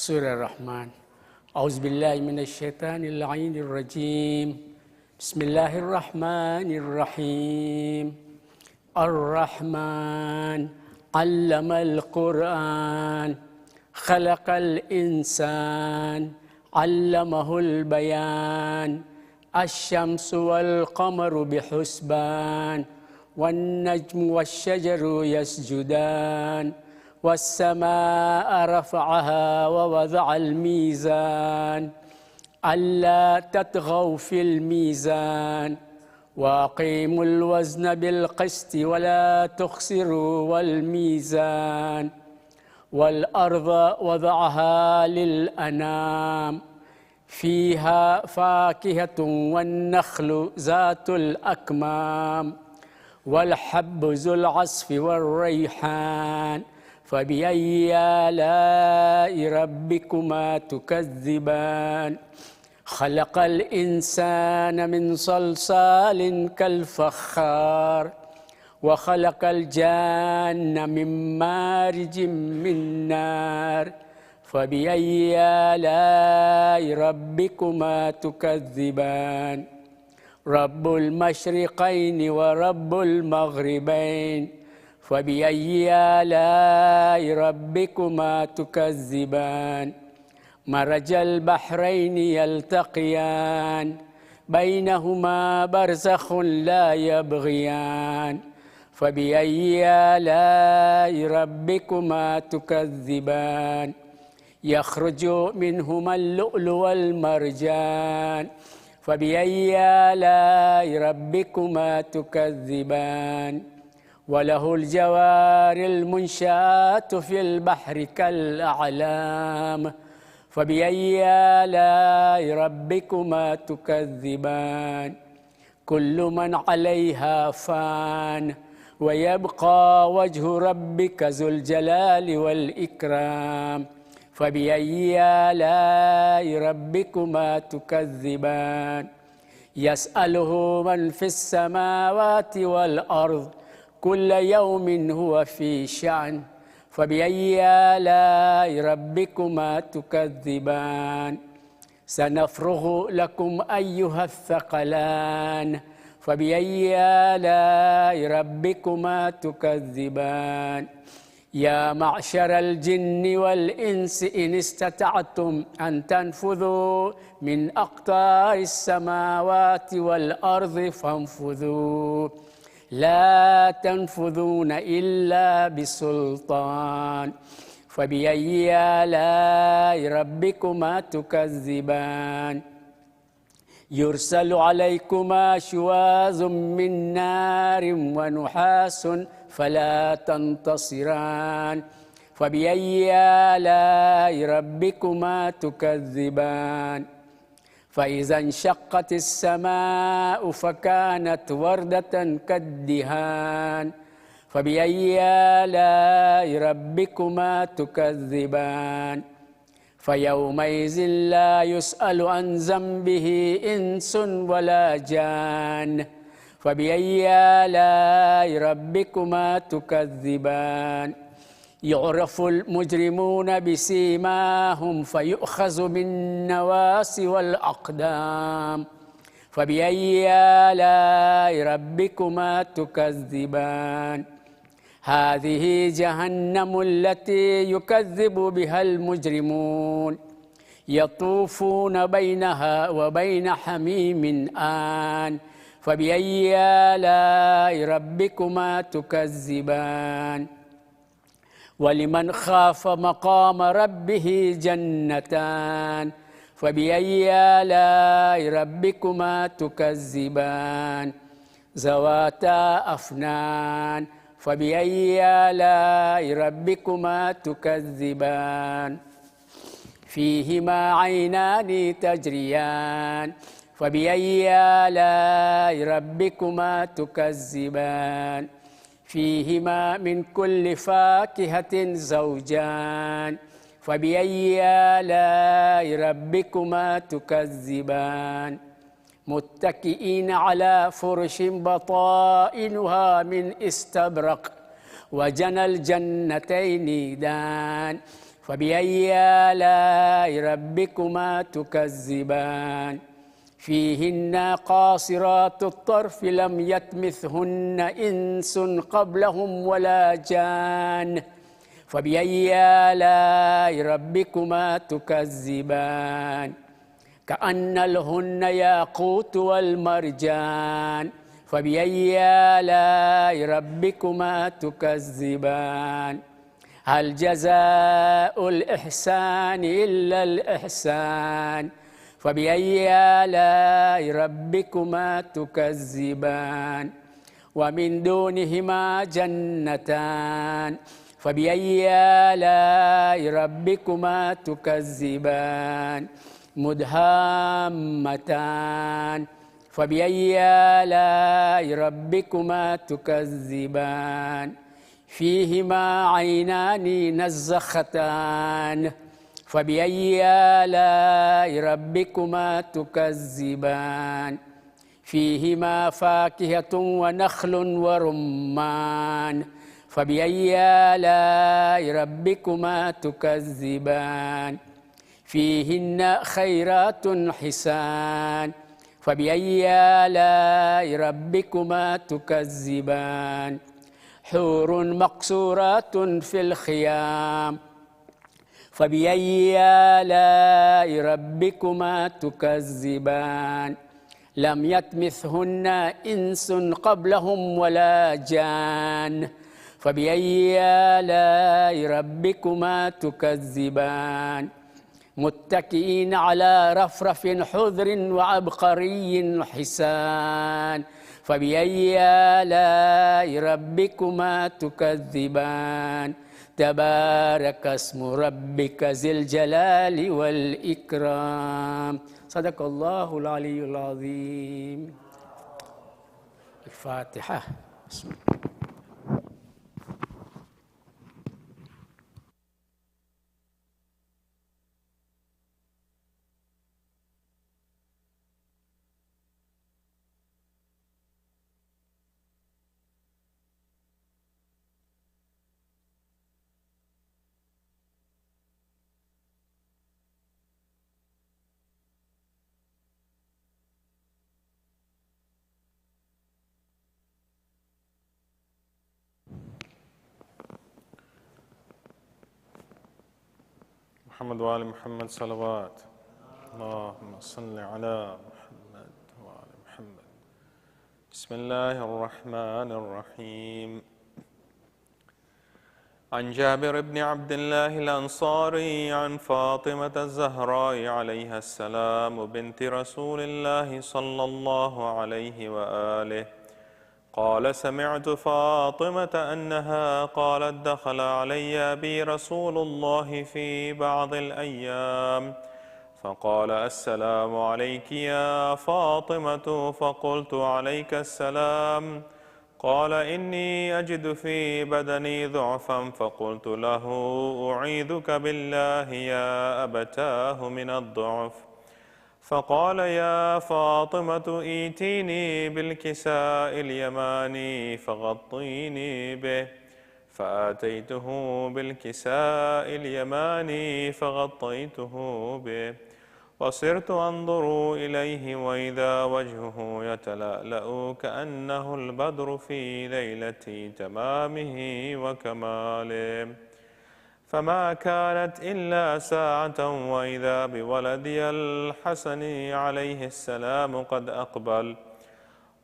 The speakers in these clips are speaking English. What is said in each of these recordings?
سورة الرحمن. أعوذ بالله من الشيطان اللعين الرجيم. بسم الله الرحمن الرحيم. الرحمن علم القرآن خلق الإنسان علمه البيان. الشمس والقمر بحسبان والنجم والشجر يسجدان. والسماء رفعها ووضع الميزان ألا تطغوا في الميزان وأقيموا الوزن بالقسط ولا تخسروا والميزان. والأرض وضعها للأنام فيها فاكهة والنخل ذات الأكمام والحب ذو العصف والريحان. فبأي آلاء ربكما تكذبان. خلق الإنسان من صلصال كالفخار وخلق الجان من مارج من نار. فبأي آلاء ربكما تكذبان. رب المشرقين ورب المغربين. فبأي آلاء ربكما تكذبان. مرج البحرين يلتقيان بينهما برزخ لا يبغيان. فبأي آلاء ربكما تكذبان. يخرج منهما اللؤلؤ والمرجان. فبأي آلاء ربكما تكذبان. وله الجوار المنشآت في البحر كالأعلام. فبأي آلاء ربكما تكذبان. كل من عليها فان ويبقى وجه ربك ذو الجلال والإكرام. فبأي آلاء ربكما تكذبان. يسأله من في السماوات والأرض كل يوم هو في شأن. فبأي آلاء ربكما تكذبان. سنفرغ لكم أيها الثقلان. فبأي آلاء ربكما تكذبان. يا معشر الجن والإنس إن استطعتم أن تنفذوا من أقطار السماوات والأرض فانفذوا لا تنفذون إلا بسلطان. فبأي آلاء ربكما تكذبان. يرسل عليكما شواظ من نار ونحاس فلا تنتصران. فبأي آلاء ربكما تكذبان. فإذا انشقت السماء فكانت وردة كالدهان. فبأي آلاء ربكما تكذبان. فيومئذ لا يسأل عن ذنبه إنس ولا جان. فبأي آلاء ربكما تكذبان. يعرف المجرمون بسيماهم فيؤخذ بالنواصي والأقدام. فبأي آلاء ربكما تكذبان. هذه جهنم التي يكذب بها المجرمون يطوفون بينها وبين حميم آن. فبأي آلاء ربكما تكذبان. ولمن خاف مقام ربه جنتان. فبأي آلاء ربكما تكذبان. ذواتا أفنان. فبأي آلاء ربكما تكذبان. فيهما عينان تجريان. فبأي آلاء ربكما تكذبان. فيهما من كل فاكهة زوجان. فبأي آلاء ربكما تكذبان. متكئين على فرش بطائنها من استبرق وجنى الجنتين دان. فبأي آلاء ربكما تكذبان فيهن قاصرات الطرف لم يطمثهن إنس قبلهم ولا جان فبأي آلاء ربكما تكذبان كأنهن ياقوت والمرجان فبأي آلاء ربكما تكذبان هل جزاء الإحسان إلا الإحسان فبأي آلاء ربكما تكذبان ومن دونهما جنتان فبأي آلاء ربكما تكذبان مدهامتان فبأي آلاء ربكما تكذبان فيهما عينان نزختان فبأي آلاء ربكما تكذبان فيهما فاكهة ونخل ورمان فبأي آلاء ربكما تكذبان فيهن خيرات حسان فبأي آلاء ربكما تكذبان حور مقصورات في الخيام فبأي آلاء ربكما تكذبان لم يطمثهن إنس قبلهم ولا جان فبأي آلاء ربكما تكذبان متكئين على رفرف خضر وعبقري حسان فبأي آلاء ربكما تكذبان تبارك اسم ربك ذي الجلال والإكرام صدق الله العلي العظيم. الفاتحة. بسم الله. محمد وآل محمد صلوات. اللهم صل على محمد وآل محمد. بسم الله الرحمن الرحيم. عن جابر بن عبد الله الأنصاري عن فاطمة الزهراء عليها السلام بنت رسول الله صلى الله عليه وآله قال سمعت فاطمة أنها قالت دخل علي أبي رسول الله في بعض الأيام فقال السلام عليك يا فاطمة فقلت عليك السلام قال إني أجد في بدني ضعفا فقلت له أعيذك بالله يا أبتاه من الضعف فقال يا فاطمة ائتيني بالكساء اليماني فغطيني به فآتيته بالكساء اليماني فغطيته به وصرت أنظر إليه وإذا وجهه يتلألأ كأنه البدر في ليلة تمامه وكماله فما كانت إلا ساعة وإذا بولدي الحسن عليه السلام قد أقبل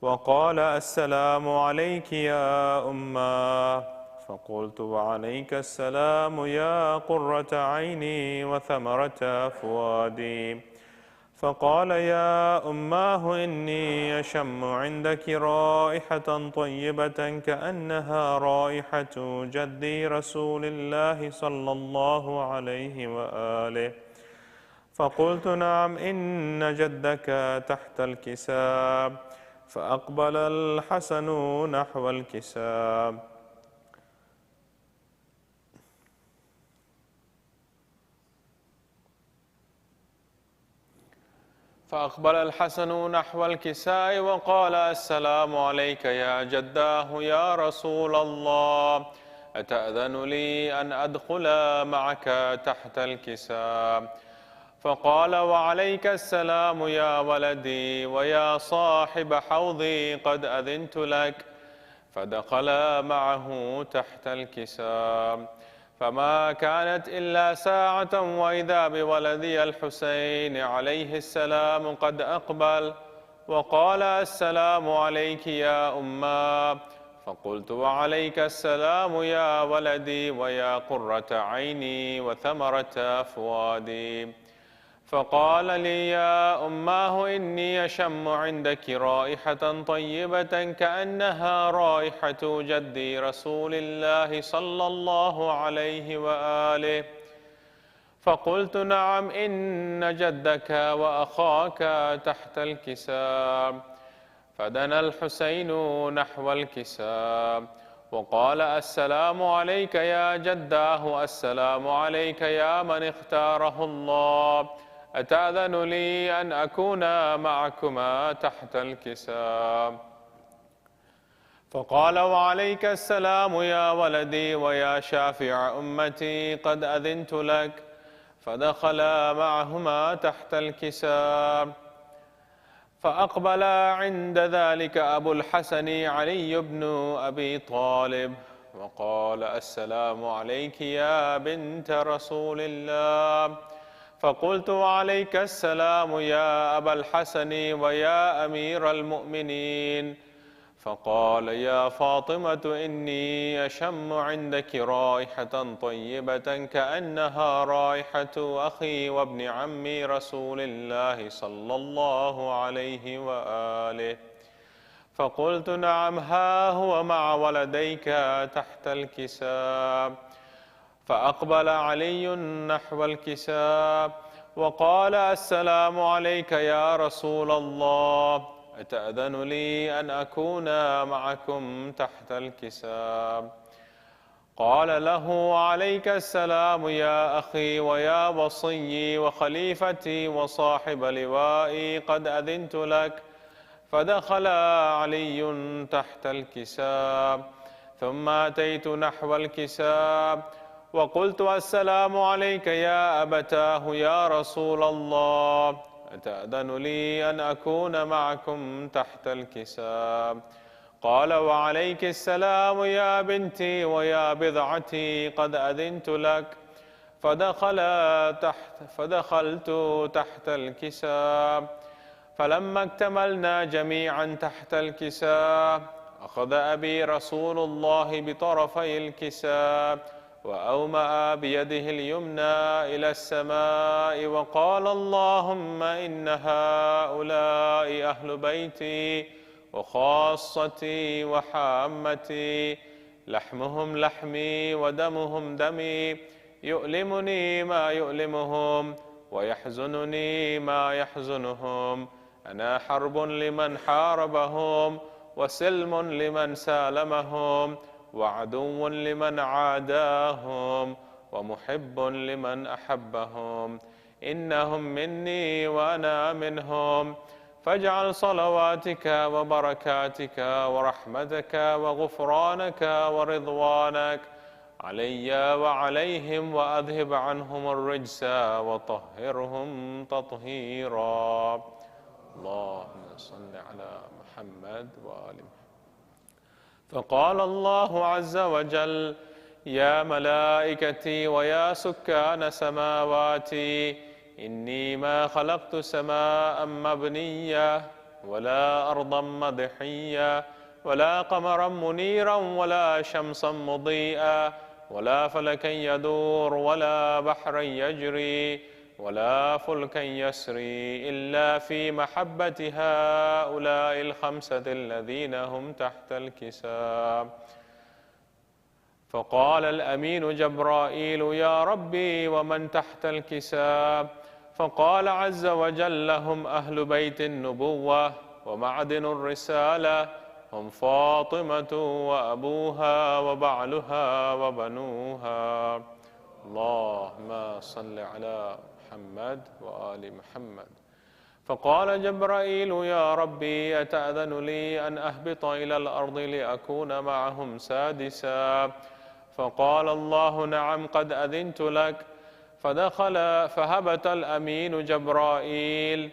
وقال السلام عليك يا أماه فقلت وعليك السلام يا قرة عيني وثمرة فؤادي فقال يا أماه إني أشم عندك رائحة طيبة كأنها رائحة جدي رسول الله صلى الله عليه وآله فقلت نعم إن جدك تحت الكساب فأقبل الحسن نحو الكساب فأقبل الحسن نحو الكساء وقال السلام عليك يا جداه يا رسول الله أتأذن لي أن أدخل معك تحت الكساء؟ فقال: وعليك السلام يا ولدي ويا صاحب حوضي، قد أذنت لك. فدخل معه تحت الكساء، فما كانت إلا ساعة وإذا بولدي الحسين عليه السلام قد أقبل وقال: السلام عليك يا أماه. فقلت: وعليك السلام يا ولدي ويا قرة عيني وثمرة فؤادي. فقال لي: يا أماه، إني أشم عندك رائحة طيبة كأنها رائحة جدي رسول الله صلى الله عليه وآله. فقلت: نعم، إن جدك وأخاك تحت الكساء. فدنا الحسين نحو الكساء وقال: السلام عليك يا جداه، السلام عليك يا من اختاره الله. أتأذن لي أن أكون معكما تحت الكساء؟ فقال: وعليك السلام يا ولدي ويا شافع أمتي، قد أذنت لك. فدخلا معهما تحت الكساء. فأقبل عند ذلك أبو الحسن علي بن أبي طالب وقال: السلام عليك يا بنت رسول الله. فقلت: وعليك السلام يا أبا الحسن ويا أمير المؤمنين. فقال: يا فاطمة، إني أشم عندك رائحة طيبة كأنها رائحة أخي وابن عمي رسول الله صلى الله عليه وآله. فقلت: نعم، ها هو مع ولديك تحت الكساء. فأقبل علي نحو الكساء وقال: السلام عليك يا رسول الله. أتأذن لي أن أكون معكم تحت الكساء؟ قال له: عليك السلام يا أخي ويا وصي وخليفتي وصاحب لوائي، قد أذنت لك. فدخل علي تحت الكساء، ثم أتيت نحو الكساء وقلت: السلام عليك يا أبتاه يا رسول الله. أتأذن لي أن أكون معكم تحت الكساء؟ قال: وعليك السلام يا بنتي ويا بضعتي، قد أذنت لك. فدخلت تحت الكساء، فلما اكتملنا جميعا تحت الكساء أخذ أبي رسول الله بطرفي الكساء وأومأ بيده اليمنى إلى السماء وقال: اللهم إن هؤلاء أهل بيتي وخاصتي وحامتي، لحمهم لحمي ودمهم دمي، يؤلمني ما يؤلمهم ويحزنني ما يحزنهم. أنا حرب لمن حاربهم وسلم لمن سالمهم وعدو لمن عاداهم ومحب لمن أحبهم. إنهم مني وأنا منهم، فاجعل صلواتك وبركاتك ورحمتك وغفرانك ورضوانك علي وعليهم، وأذهب عنهم الرجس وطهرهم تطهيرا. اللهم صل على محمد وآل محمد. فقال الله عز وجل: يا ملائكتي ويا سكان سماواتي، إني ما خلقت سماء مبنية ولا أرضا مضحية ولا قمرا منيرا ولا شمسا مضيئا ولا فلكا يدور ولا بحرا يجري ولا فلكا يسري إلا في محبة هؤلاء الخمسة الذين هم تحت الكساء. فقال الأمين جبرائيل: يا ربي، ومن تحت الكساء؟ فقال عز وجل: هم أهل بيت النبوة ومعدن الرسالة، هم فاطمة وأبوها وبعلها وبنوها. اللهم صل على محمد وآل محمد. فقال جبرائيل: يا ربي، أتأذن لي أن أهبط إلى الأرض لأكون معهم سادسا؟ فقال الله نعم قد أذنت لك. فدخل فهبط الأمين جبرائيل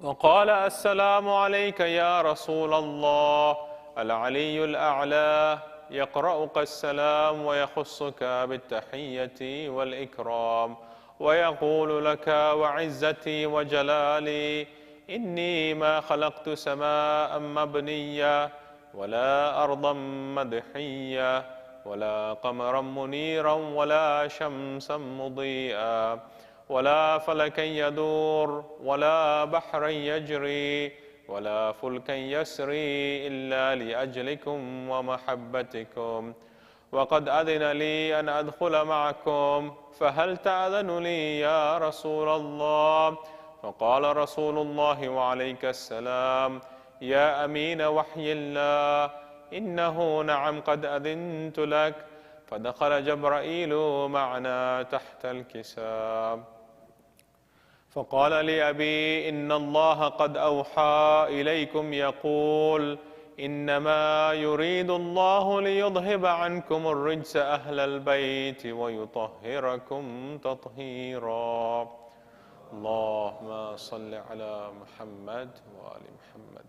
وقال السلام عليك يا رسول الله. العلي الأعلى يقرأك السلام ويخصك بالتحية والإكرام ويقول لك وعزتي وجلالي إني ما خلقت سماء مبنية ولا أرضا مدحية ولا قمرا منيرا ولا شمسا مضيئا ولا فلكا يدور ولا بحرا يجري ولا فلكا يسري إلا لأجلكم ومحبتكم، وقد أذن لي أن أدخل معكم، فهل تأذن لي يا رسول الله؟ فقال رسول الله وعليك السلام: يا أمين وحي الله، إنه نعم قد أذنت لك. فدخل جبرائيل معنا تحت الكساء فقال لأبي: إن الله قد أوحى إليكم يقول: إنما يريد الله ليذهب عنكم الرجس أهل البيت ويطهركم تطهيرا. اللهم صل على محمد وآل محمد.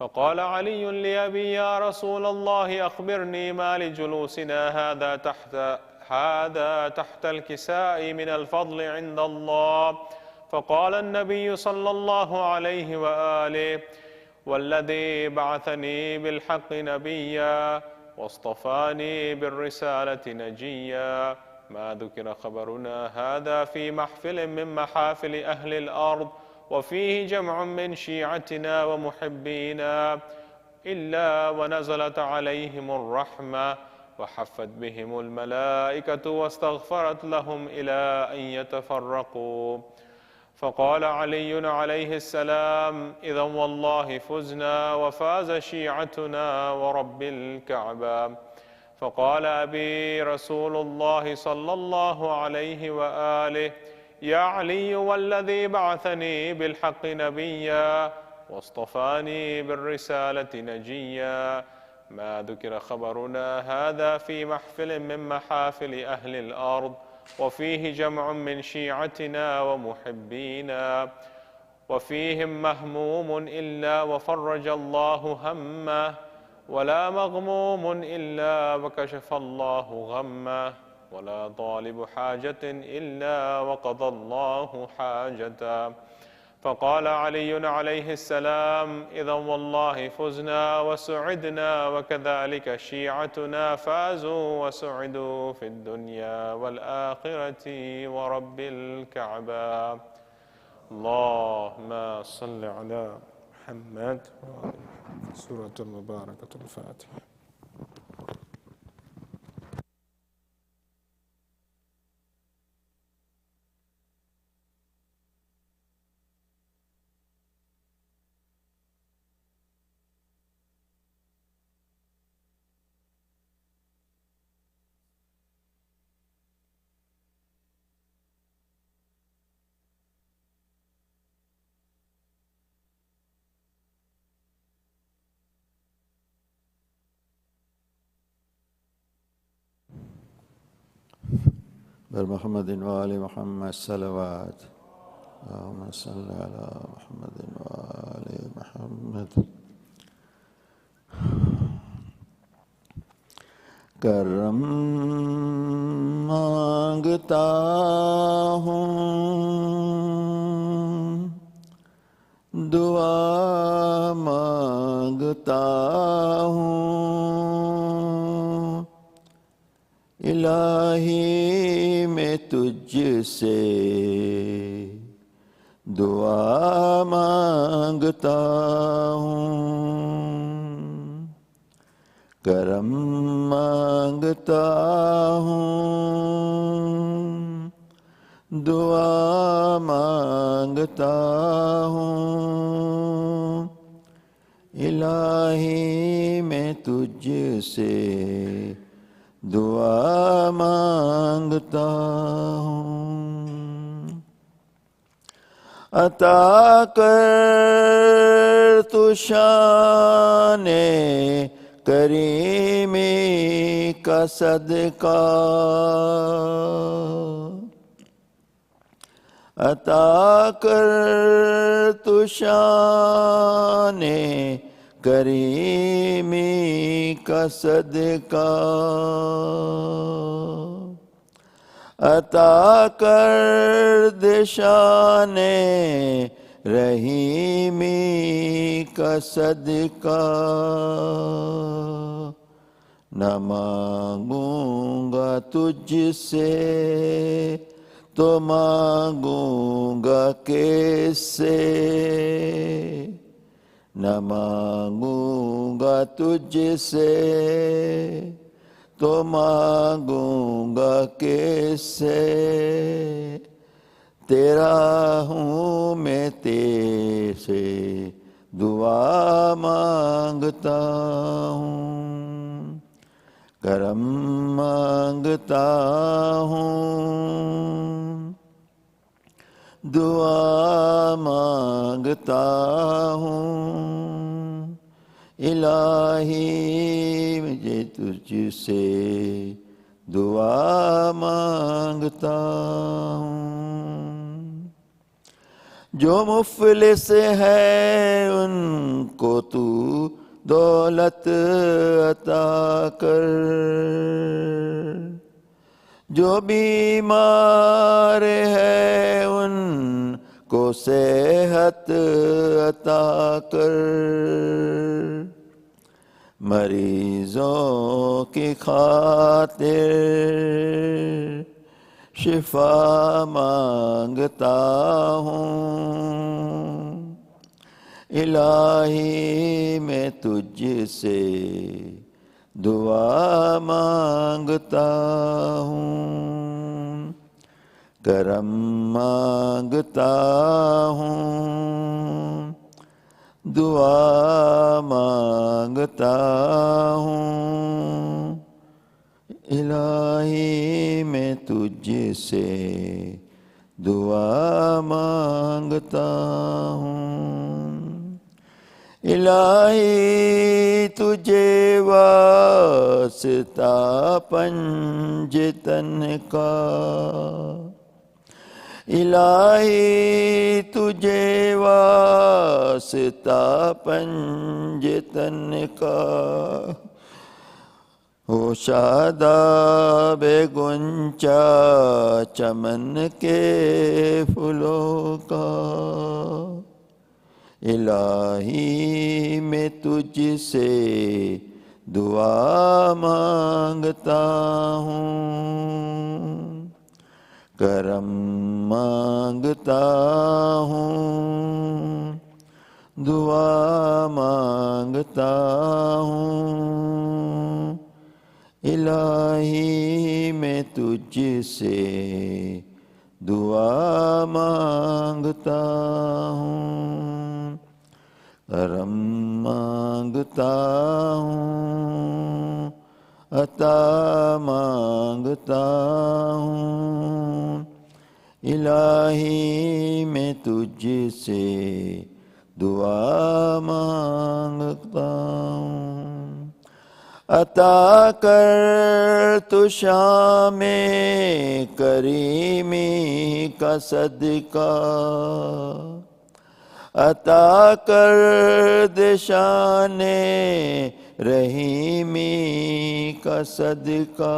فقال علي لأبي: يا رسول الله أخبرني ما لجلوسنا هذا تحت الكساء من الفضل عند الله. فقال النبي صلى الله عليه وآله: والذي بعثني بالحق نبيا واصطفاني بالرسالة نجيا، ما ذكر خبرنا هذا في محفل من محافل أهل الأرض وفيه جمع من شيعتنا ومحبينا إلا ونزلت عليهم الرحمة وحفت بهم الملائكة واستغفرت لهم إلى أن يتفرقوا. فقال علي عليه السلام: إذا والله فزنا وفاز شيعتنا ورب الكعبة. فقال أبي: رسول الله صلى الله عليه وآله: يا علي، والذي بعثني بالحق نبيا واصطفاني بالرسالة نجيا، ما ذكر خبرنا هذا في محفل من محافل أهل الأرض وفيه جمع من شيعتنا ومحبينا وفيهم مهموم إلا وفرج الله همه، ولا مغموم إلا وكشف الله غمه، ولا طالب حاجة إلا وقضى الله حاجته. فقال علي عليه السلام: إذا والله فزنا وسعدنا، وكذلك شيعتنا فازوا وسعدوا في الدنيا والآخرة ورب الكعبة. اللهم صل على محمد. سورة المباركة الفاتحة. محمد وآل محمد صلوات. اللهم صل على محمد وآل محمد. करम मांगता हूँ, दुआ मांगता हूँ, इलाही मैं तुझसे दुआ मांगता हूँ, करम मांगता हूँ, दुआ मांगता हूँ, इलाही मैं तुझसे दुआ मांगता हूँ। अता कर तू शाने کریمی کا صدقہ عطا کر تو شان کریمی کا صدقہ عطا کر دے شان رحیمی کا صدقہ نہ مانگوں گا تجھ سے تو مانگوں گا کس سے نہ مانگوں گا تجھ سے تو مانگوں گا کس سے تیرا ہوں میں تیرے سے دعا مانگتا ہوں کرم مانگتا ہوں دعا مانگتا ہوں الہی مجھے تجھ سے دعا مانگتا ہوں جو مفلس ہے ان کو تو دولت عطا کر جو بیمار ہے ان کو صحت عطا کر مریضوں کی خاطر شفا مانگتا ہوں الہی میں تجھ سے دعا مانگتا ہوں کرم مانگتا ہوں دعا مانگتا ہوں الہی میں تجھ سے دعا مانگتا ہوں الہی تجھے واسطہ پنجتن کا الہی تجھے واسطہ پنجتن کا ہو شاداب گنچا چمن کے پھولوں کا الہی میں تجھ سے دعا مانگتا ہوں کرم مانگتا ہوں دعا مانگتا ہوں الہی میں تجھ سے دعا مانگتا ہوں کرم مانگتا ہوں عطا مانگتا ہوں الہی میں تجھ سے دعا مانگتا ہوں عطا کر تو شام کریمی کا صدقہ عطا کر دے شان رحیمی کا صدقہ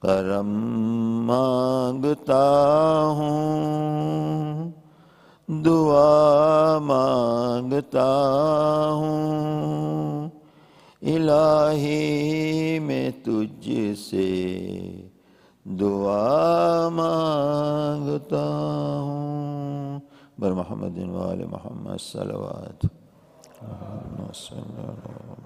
کرم مانگتا ہوں دعا مانگتا ہوں الہی میں تجھ سے دعا مانگتا ہوں بر محمد و آل محمد صلوات اللہم صلی علی محمد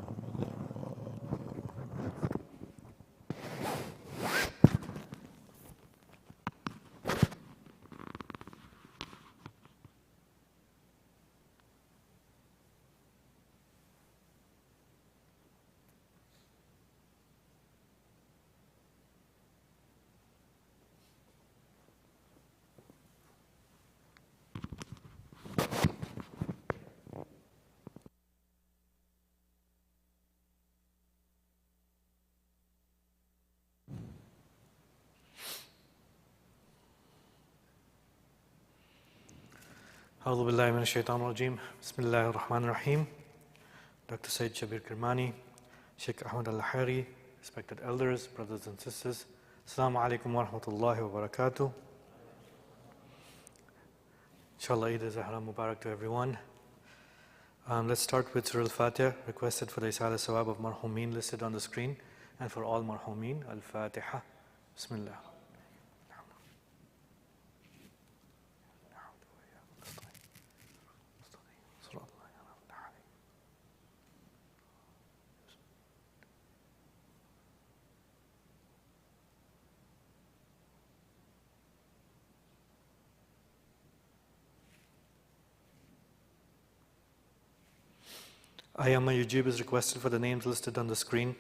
A'udhu billahi minash shaitanir rajeem. Bismillahir Rahmanir Rahim. Dr. Sayyid Shabbir Kirmani, Sheikh Ahmad al-Hayy, respected elders, brothers and sisters. Assalamu alaikum wa rahmatullahi wa barakatuh. Inshallah, Eid Zahra Mubarak to everyone. Let's start with Surah Al-Fatiha, requested for the Isala Sawab of Marhumeen listed on the screen, and for all Marhumeen, Al-Fatiha. Bismillah. Ayyama Yujib is requested for the names listed on the screen,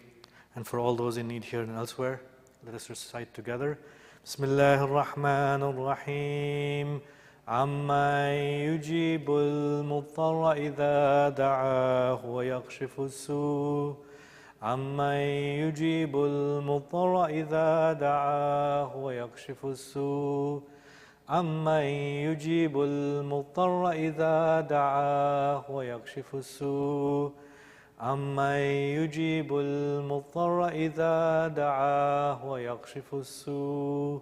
and for all those in need here and elsewhere. Let us recite together. Bismillahir Rahmanir Rahim. Amma yujibul mudtarra idha da'ahu wa yakshifu as-su'. Amma yujibul mudtarra idha da'ahu wa yakshifu as-su'. أَمَّنْ يُجِيبُ الْمُضْطَرَّ إِذَا دَعَاهُ وَيَكْشِفُ السُّوءَ أَمَّنْ يُجِيبُ الْمُضْطَرَّ إِذَا دَعَاهُ وَيَكْشِفُ السُّوءَ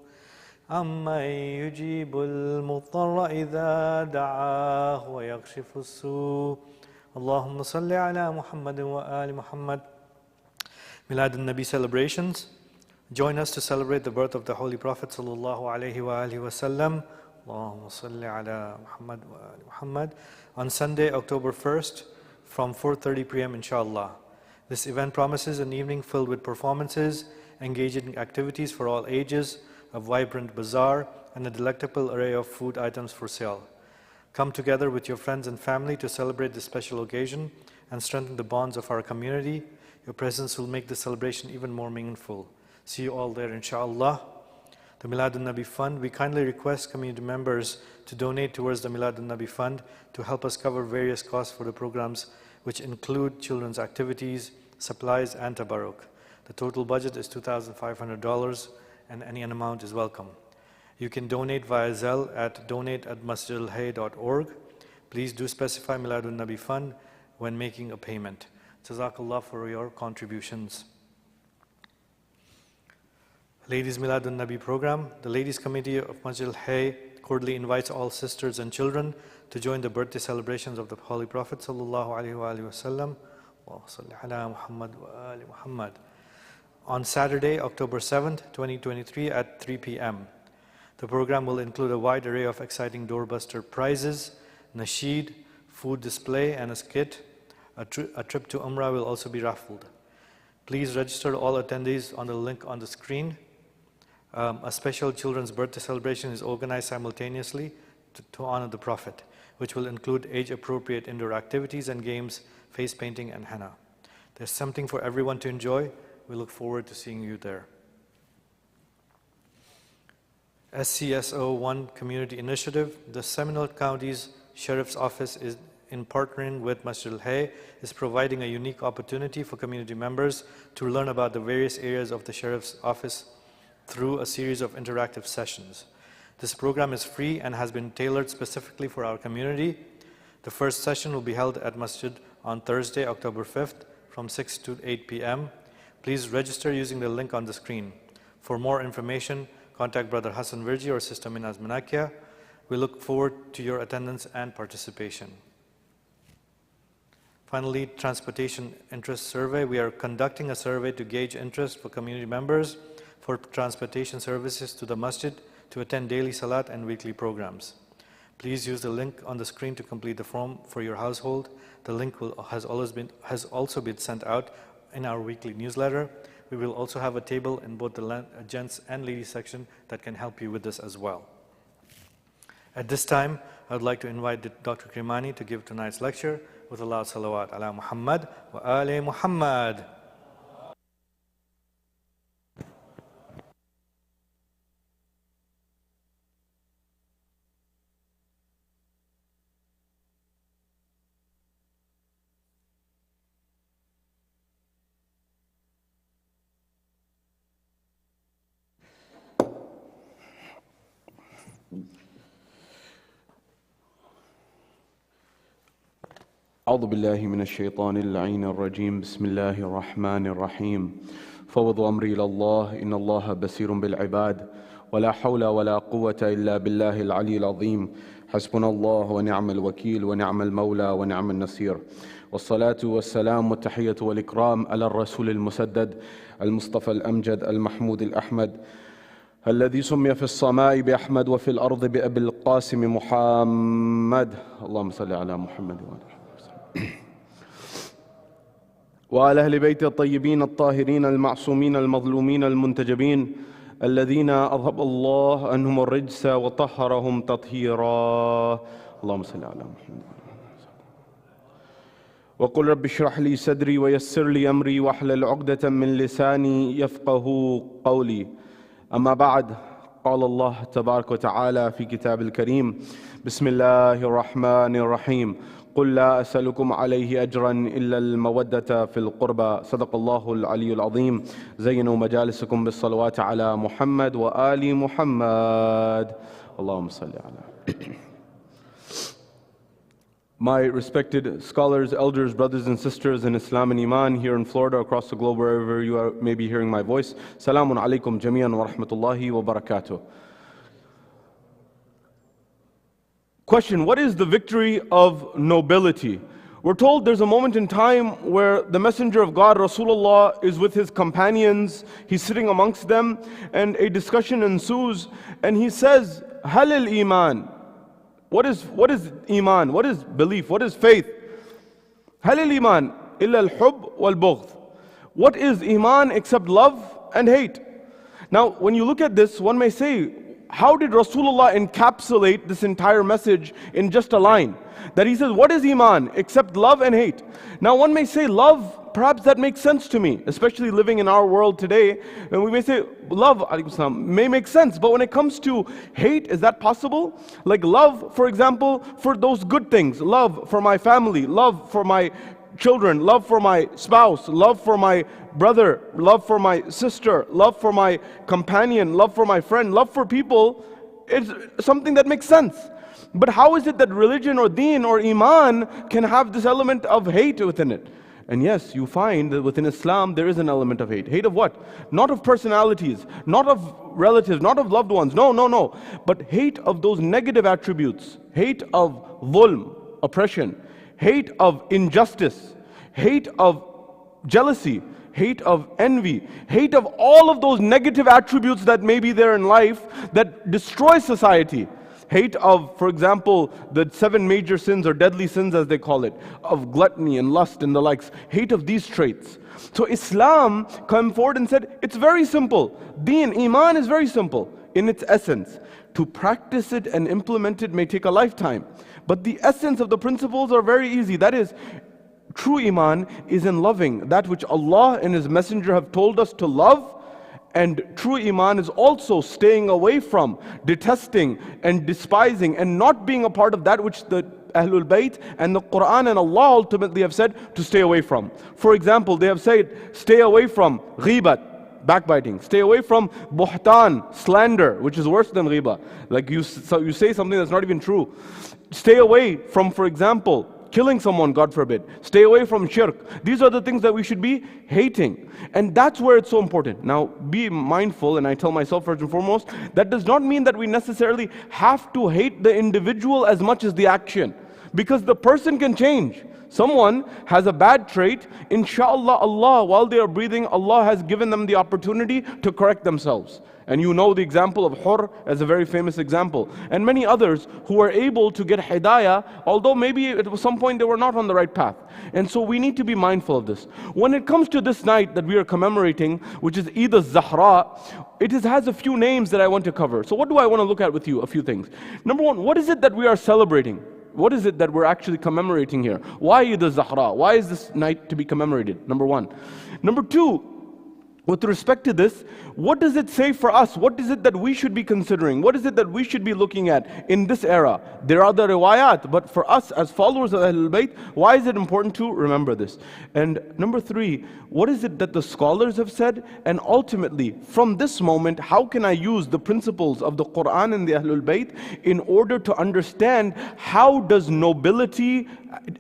أَمَّنْ يُجِيبُ الْمُضْطَرَّ إِذَا دَعَاهُ وَيَكْشِفُ السُّوءَ اللهم صل على محمد وآل محمد. Milad al-Nabi celebrations. Join us to celebrate the birth of the Holy Prophet sallallahu alaihi wasallam. Allahumma salli ala Muhammad wa ali Muhammad. On Sunday, October 1st, from 4:30 p.m. inshallah. This event promises an evening filled with performances, engaging activities for all ages, a vibrant bazaar, and a delectable array of food items for sale. Come together with your friends and family to celebrate this special occasion and strengthen the bonds of our community. Your presence will make the celebration even more meaningful. See you all there, inshallah. The Milad al-Nabi Fund, we kindly request community members to donate towards the Milad al-Nabi Fund to help us cover various costs for the programs, which include children's activities, supplies, and tabarruk. The total budget is $2,500, and any amount is welcome. You can donate via Zelle at donate@masjidalhayy.org. Please do specify Milad al-Nabi Fund when making a payment. Jazakallah for your contributions. Ladies Milad al-Nabi program. The Ladies Committee of Masjid al-Hayy cordially invites all sisters and children to join the birthday celebrations of the Holy Prophet sallallahu alaihi wasallam. Allahumma salli ala Muhammad wa ali Muhammad. On Saturday, October 7th, 2023 at 3 p.m. The program will include a wide array of exciting doorbuster prizes, nasheed, food display, and a skit. A trip to Umrah will also be raffled. Please register all attendees on the link on the screen. A special children's birthday celebration is organized simultaneously to honor the Prophet, which will include age-appropriate indoor activities and games, face painting, and henna. There's something for everyone to enjoy. We look forward to seeing you there. SCSO1 Community Initiative. The Seminole County's Sheriff's Office is in partnering with Masjid al-Hayy is providing a unique opportunity for community members to learn about the various areas of the Sheriff's Office through a series of interactive sessions. This program is free and has been tailored specifically for our community. The first session will be held at Masjid on Thursday, October 5th from 6 to 8 p.m. Please register using the link on the screen. For more information, contact Brother Hassan Virji or Sister Minaz Manakia. We look forward to your attendance and participation. Finally, Transportation Interest Survey. We are conducting a survey to gauge interest for community members for transportation services to the masjid to attend daily salat and weekly programs. Please use the link on the screen to complete the form for your household. The link has also been sent out in our weekly newsletter. We will also have a table in both the gents and ladies section that can help you with this as well. At this time, I would like to invite Dr. Kirmani to give tonight's lecture with a loud salawat ala Muhammad wa ali Muhammad. أعوذ بالله من الشيطان اللعين الرجيم بسم الله الرحمن الرحيم فوض أمري إلى الله إن الله بصير بالعباد ولا حول ولا قوة إلا بالله العلي العظيم حسبنا الله ونعم الوكيل ونعم المولى ونعم النصير والصلاة والسلام والتحية والإكرام على الرسول المسدد المصطفى الأمجد المحمود الأحمد الذي سمي في السماء بأحمد وفي الأرض بأبي القاسم محمد اللهم صل على محمد وعلى أهل بيت الطيبين الطاهرين المعصومين المظلومين المنتجبين الذين أذهب الله عنهم الرجس وطهرهم تطهيرا اللهم صل على محمد وقل رب اشرح لي صدري ويسر لي أمري واحلل عقدة من لساني يفقه قولي أما بعد قال الله تبارك وتعالى في كتاب الكريم بسم الله الرحمن الرحيم قل لا أسألكم عليه أجرا إلا المودة في القربى صدق الله العلي العظيم زينوا مجالسكم بالصلوات على محمد وآل محمد اللهم صل على My respected scholars, elders, brothers and sisters in Islam and Iman here in Florida, across the globe, wherever you are, may be hearing my voice. Salamun alaikum jami'an wa rahmatullahi wa barakatuh. Question, what is the victory of nobility? We're told there's a moment in time where the Messenger of God, Rasulullah, is with his companions. He's sitting amongst them and a discussion ensues and he says, Hal al-Iman. What is Iman? What is belief? What is faith? Hal al-Iman illa al-hub wal-bughd. What is Iman except love and hate? Now, when you look at this, one may say, how did Rasulullah encapsulate this entire message in just a line? That he says, what is Iman except love and hate? Now, one may say, love, perhaps that makes sense to me, especially living in our world today. And we may say, love may make sense, but when it comes to hate, is that possible? Like love, for example, for those good things, love for my family, love for my children, love for my spouse, love for my brother, love for my sister, love for my companion, love for my friend, love for people, it's something that makes sense. But how is it that religion or deen or iman can have this element of hate within it? And yes, you find that within Islam there is an element of hate. Hate of what? Not of personalities, not of relatives, not of loved ones, no. But hate of those negative attributes. Hate of dhulm, oppression. Hate of injustice. Hate of jealousy. Hate of envy. Hate of all of those negative attributes that may be there in life that destroy society. Hate of, for example, the 7 major sins or deadly sins as they call it, of gluttony and lust and the likes. Hate of these traits. So Islam came forward and said, it's very simple. Deen, Iman is very simple in its essence. To practice it and implement it may take a lifetime. But the essence of the principles are very easy. That is, true Iman is in loving that which Allah and His Messenger have told us to love. And true Iman is also staying away from, detesting and despising and not being a part of that which the Ahlul Bayt and the Quran and Allah ultimately have said to stay away from. For example, they have said, stay away from ghibat, backbiting. Stay away from buhtan, slander, which is worse than ghiba. Like you say something that's not even true. Stay away from, for example, killing someone, God forbid. Stay away from shirk. These are the things that we should be hating. And that's where it's so important. Now, be mindful, and I tell myself first and foremost, that does not mean that we necessarily have to hate the individual as much as the action. Because the person can change. Someone has a bad trait, inshallah, Allah, while they are breathing, Allah has given them the opportunity to correct themselves. And you know the example of Hur as a very famous example. And many others who were able to get hidayah, although maybe at some point they were not on the right path. And so we need to be mindful of this. When it comes to this night that we are commemorating, which is Eid al-Zahra, it has a few names that I want to cover. So what do I want to look at with you? A few things. Number one, what is it that we are celebrating? What is it that we're actually commemorating here? Why Eid al-Zahra? Why is this night to be commemorated? Number one. Number two, with respect to this, what does it say for us? What is it that we should be considering? What is it that we should be looking at in this era? There are the riwayat, but for us as followers of Ahlul Bayt, why is it important to remember this? And number 3, what is it that the scholars have said? And ultimately, from this moment, how can I use the principles of the Quran and the Ahlul Bayt in order to understand how does nobility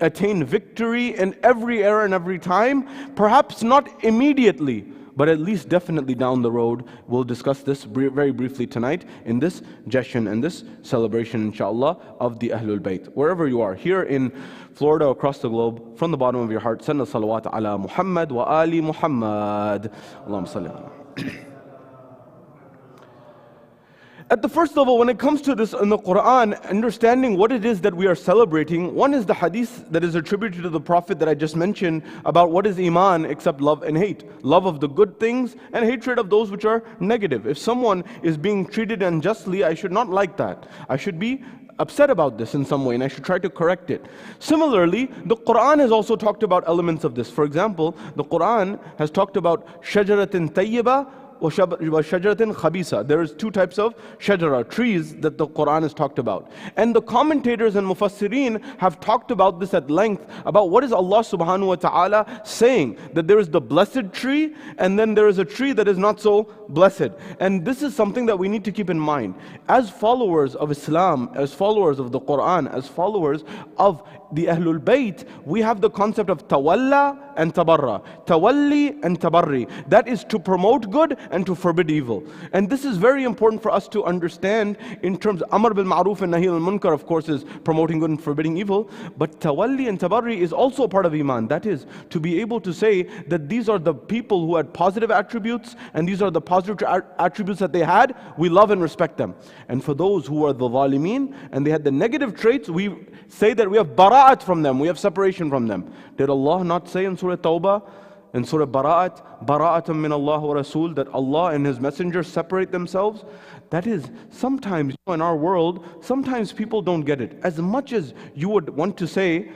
attain victory in every era and every time? Perhaps not immediately, but at least definitely down the road. We'll discuss this very briefly tonight in this jashan and this celebration, inshallah, of the Ahlul Bayt. Wherever you are, here in Florida, across the globe, from the bottom of your heart, send a salawat ala Muhammad wa ali Muhammad. Allahumma salli ala. At the first level, when it comes to this in the Quran, understanding what it is that we are celebrating, one is the hadith that is attributed to the Prophet that I just mentioned about what is Iman except love and hate. Love of the good things and hatred of those which are negative. If someone is being treated unjustly, I should not like that. I should be upset about this in some way and I should try to correct it. Similarly, the Quran has also talked about elements of this. For example, the Quran has talked about shajaratin tayyibah وَشَجَرَةٍ khabisa. There is 2 types of shajara, trees, that the Quran has talked about. And the commentators and mufassirin have talked about this at length, about what is Allah subhanahu wa ta'ala saying, that there is the blessed tree, and then there is a tree that is not so blessed. And this is something that we need to keep in mind. As followers of Islam, as followers of the Quran, as followers of the Ahlul Bayt, we have the concept of tawalla and tabarra. Tawalli and tabarri. That is to promote good and to forbid evil. And this is very important for us to understand in terms of Amr bil Ma'ruf and Nahi al Munkar, of course, is promoting good and forbidding evil. But tawalli and tabarri is also a part of Iman. That is to be able to say that these are the people who had positive attributes and these are the positive attributes that they had. We love and respect them. And for those who are the zalimeen and they had the negative traits, we say that we have bara'at from them, we have separation from them. Did Allah not say in Surah Tawbah, in Surah Bara'at, bara'atan min Allah wa Rasul, that Allah and His Messenger separate themselves? That is, sometimes in our world, sometimes people don't get it. As much as you would want to say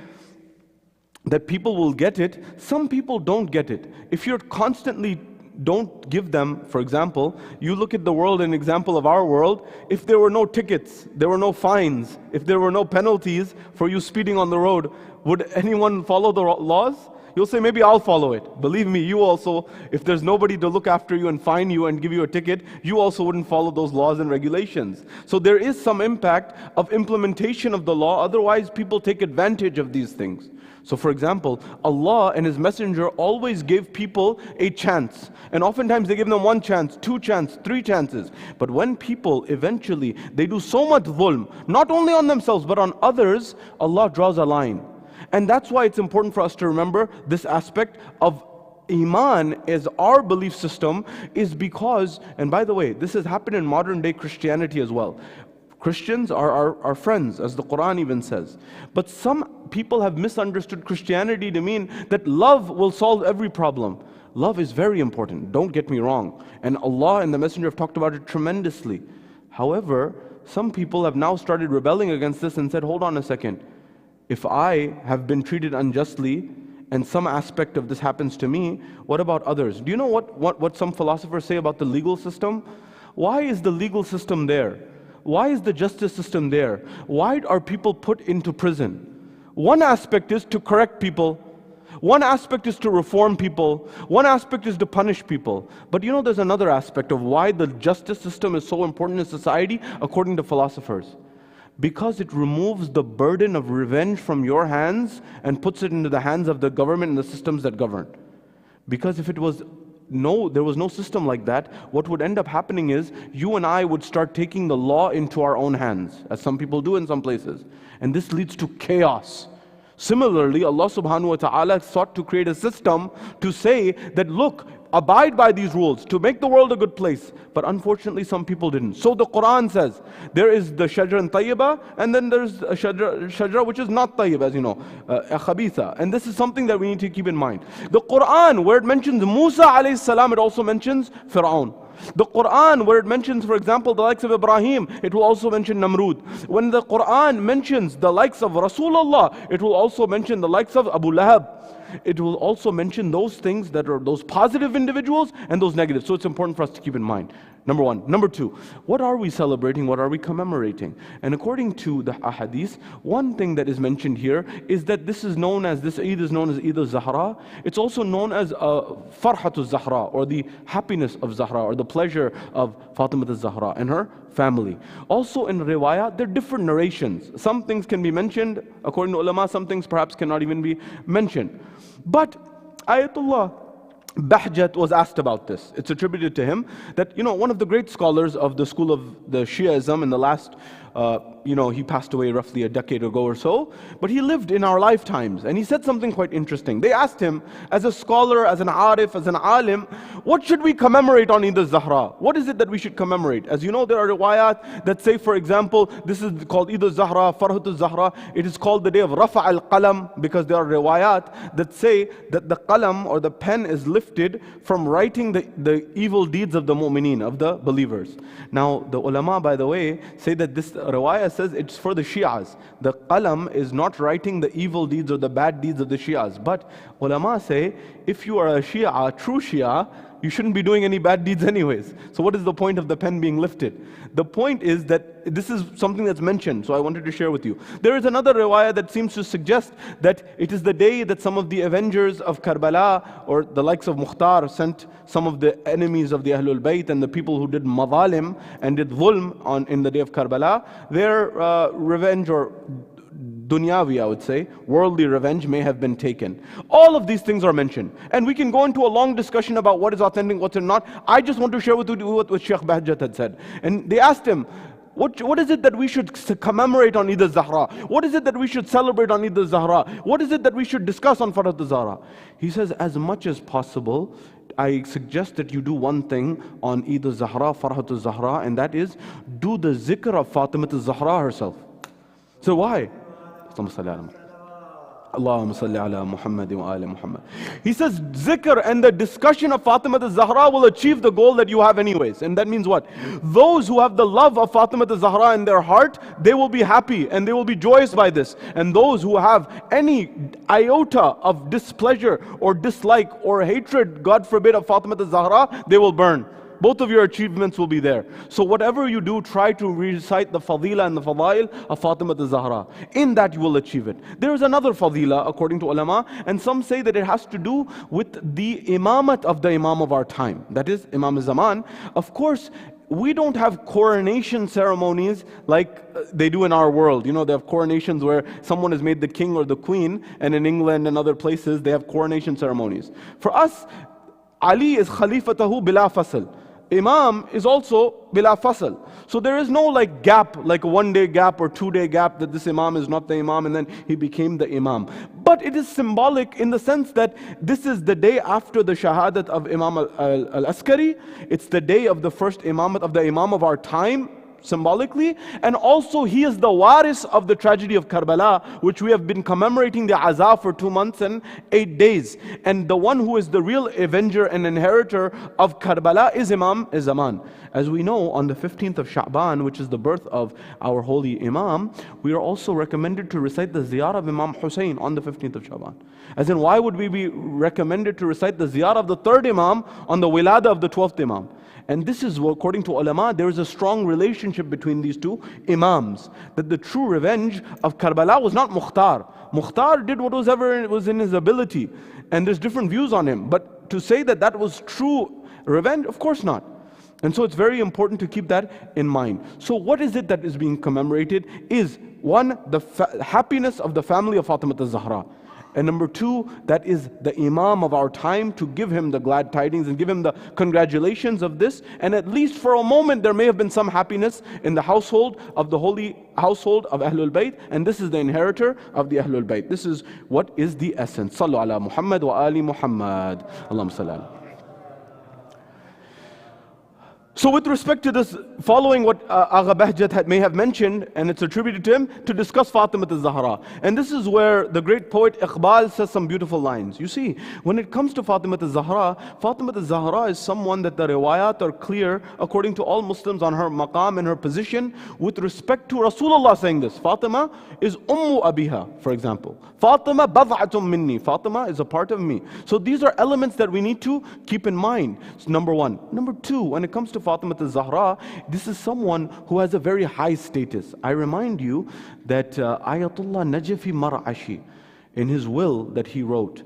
that people will get it, some people don't get it. If you're constantly don't give them, for example, you look at the world, an example of our world, if there were no tickets, there were no fines, if there were no penalties for you speeding on the road, would anyone follow the laws? You'll say, maybe I'll follow it. Believe me, you also, if there's nobody to look after you and fine you and give you a ticket, you also wouldn't follow those laws and regulations. So there is some impact of implementation of the law, otherwise people take advantage of these things. So for example, Allah and His Messenger always give people a chance. And oftentimes they give them 1 chance, 2 chances, 3 chances. But when people eventually, they do so much dhulm, not only on themselves but on others, Allah draws a line. And that's why it's important for us to remember this aspect of Iman as our belief system, is because, and by the way, this has happened in modern day Christianity as well. Christians are our friends, as the Quran even says. But some people have misunderstood Christianity to mean that love will solve every problem. Love is very important, don't get me wrong. And Allah and the Messenger have talked about it tremendously. However, some people have now started rebelling against this and said, hold on a second. If I have been treated unjustly and some aspect of this happens to me, what about others? Do you know what some philosophers say about the legal system? Why is the legal system there? Why is the justice system there? Why are people put into prison? One aspect is to correct people. One aspect is to reform people. One aspect is to punish people. But you know, there's another aspect of why the justice system is so important in society, according to philosophers. Because it removes the burden of revenge from your hands and puts it into the hands of the government and the systems that govern. Because if there was no system like that, what would end up happening is you and I would start taking the law into our own hands, as some people do in some places. And this leads to chaos. Similarly, Allah subhanahu wa ta'ala sought to create a system to say that, look, abide by these rules to make the world a good place. But unfortunately, some people didn't. So the Quran says, there is the shajra and tayyibah, and then there's a shajra which is not tayyib, as you know, a khabitha. And this is something that we need to keep in mind. The Quran, where it mentions Musa alayhi salam, it also mentions Fir'aun. The Quran, where it mentions, for example, the likes of Ibrahim, it will also mention Namrud. When the Quran mentions the likes of Rasulullah, it will also mention the likes of Abu Lahab. it will also mention those things that are those positive individuals and those negative. So it's important for us to keep in mind. Number one. Number two, what are we celebrating? What are we commemorating? And according to the ahadith, one thing that is mentioned here is that this Eid is known as Eid al-Zahra. It's also known as Farhat al-Zahra, or the happiness of Zahra, or the pleasure of Fatima al-Zahra and her family. Also in riwayat, there are different narrations. Some things can be mentioned according to ulama, some things perhaps cannot even be mentioned. But Ayatullah Bahjat was asked about this. It's attributed to him that, one of the great scholars of the school of the Shiaism in the last, he passed away roughly a decade ago or so, but he lived in our lifetimes, and he said something quite interesting. They asked him, as a scholar, as an arif, as an alim, what should we commemorate on Eid al-Zahra? What is it that we should commemorate? As you know, there are riwayat that say, for example, this is called Eid al-Zahra, Farhat al-Zahra. It is called the day of Rafa al-Qalam, because there are riwayat that say that the qalam, or the pen, is lifted from writing the evil deeds of the mu'mineen, of the believers. Now, the ulama, by the way, say that this riwayah says it's for the Shias. The qalam is not writing the evil deeds or the bad deeds of the Shias. But ulama say, if you are a Shia, a true Shia, you shouldn't be doing any bad deeds anyways. So what is the point of the pen being lifted? The point is that this is something that's mentioned, so I wanted to share with you. There is another riwayah that seems to suggest that it is the day that some of the avengers of Karbala, or the likes of Mukhtar, sent some of the enemies of the Ahlul Bayt and the people who did madalim and did dhulm in the day of Karbala, their revenge, or dunyavi, I would say, worldly revenge, may have been taken. All of these things are mentioned. And we can go into a long discussion about what is authentic, what's not. I just want to share with you what Sheikh Bahjat had said. And they asked him, what is it that we should commemorate on Eid al-Zahra? What is it that we should celebrate on Eid al-Zahra? What is it that we should discuss on Farhat al-Zahra? He says, as much as possible, I suggest that you do one thing on Eid al-Zahra, Farhat al-Zahra, and that is, do the zikr of Fatima al-Zahra herself. So why? Allahumma salli ala Muhammad wa ali Muhammad. He says zikr and the discussion of Fatima al-Zahra will achieve the goal that you have anyways. And that means what? Those who have the love of Fatima al-Zahra in their heart, they will be happy and they will be joyous by this. And those who have any iota of displeasure or dislike or hatred, God forbid, of Fatima al-Zahra, they will burn. Both of your achievements will be there. So whatever you do, try to recite the fadila and the fadail of Fatima al-Zahra. In that you will achieve it. There is another fadila according to ulama, and some say that it has to do with the imamat of the imam of our time. That is Imam Zaman. Of course, we don't have coronation ceremonies like they do in our world. They have coronations where someone is made the king or the queen, and in England and other places they have coronation ceremonies. For us, Ali is khalifatahu bila fasl. Imam is also bila fasl. So there is no gap, like a 1 day gap or 2 day gap that this Imam is not the Imam and then he became the Imam. But it is symbolic in the sense that this is the day after the shahadat of Imam al-Askari. It's the day of the first imamat of the Imam of our time, symbolically, and also he is the waris of the tragedy of Karbala, which we have been commemorating the azab for 2 months and 8 days. And the one who is the real avenger and inheritor of Karbala is Imam Zaman. As we know, on the 15th of Sha'ban, which is the birth of our holy Imam, we are also recommended to recite the ziyarah of Imam Hussein on the 15th of Sha'ban. As in, why would we be recommended to recite the ziyarah of the 3rd Imam on the wilada of the 12th Imam? And this is, according to ulama, there is a strong relationship between these two imams. That the true revenge of Karbala was not Mukhtar. Mukhtar did whatever was in his ability. And there's different views on him. But to say that that was true revenge, of course not. And so it's very important to keep that in mind. So what is it that is being commemorated? Is one, the happiness of the family of Fatima al-Zahra. And number two, that is the Imam of our time, to give him the glad tidings and give him the congratulations of this. And at least for a moment there may have been some happiness in the household of the holy household of Ahlul Bayt. And this is the inheritor of the Ahlul Bayt. This is what is the essence. Sallu ala Muhammad wa ali Muhammad. Allahumma salli ala. So with respect to this, following what Agha Bahjat may have mentioned, and it's attributed to him, to discuss Fatima al-Zahra. And this is where the great poet Iqbal says some beautiful lines. You see, when it comes to Fatima al-Zahra is someone that the riwayat are clear according to all Muslims on her maqam and her position with respect to Rasulullah saying this. Fatima is Ummu Abiha, for example. Fatima bad'atum minni. Fatima is a part of me. So these are elements that we need to keep in mind. It's number one. Number two, when it comes to Fatima al-Zahra, this is someone who has a very high status. I remind you that Ayatollah Najafi Mar'ashi, in his will that he wrote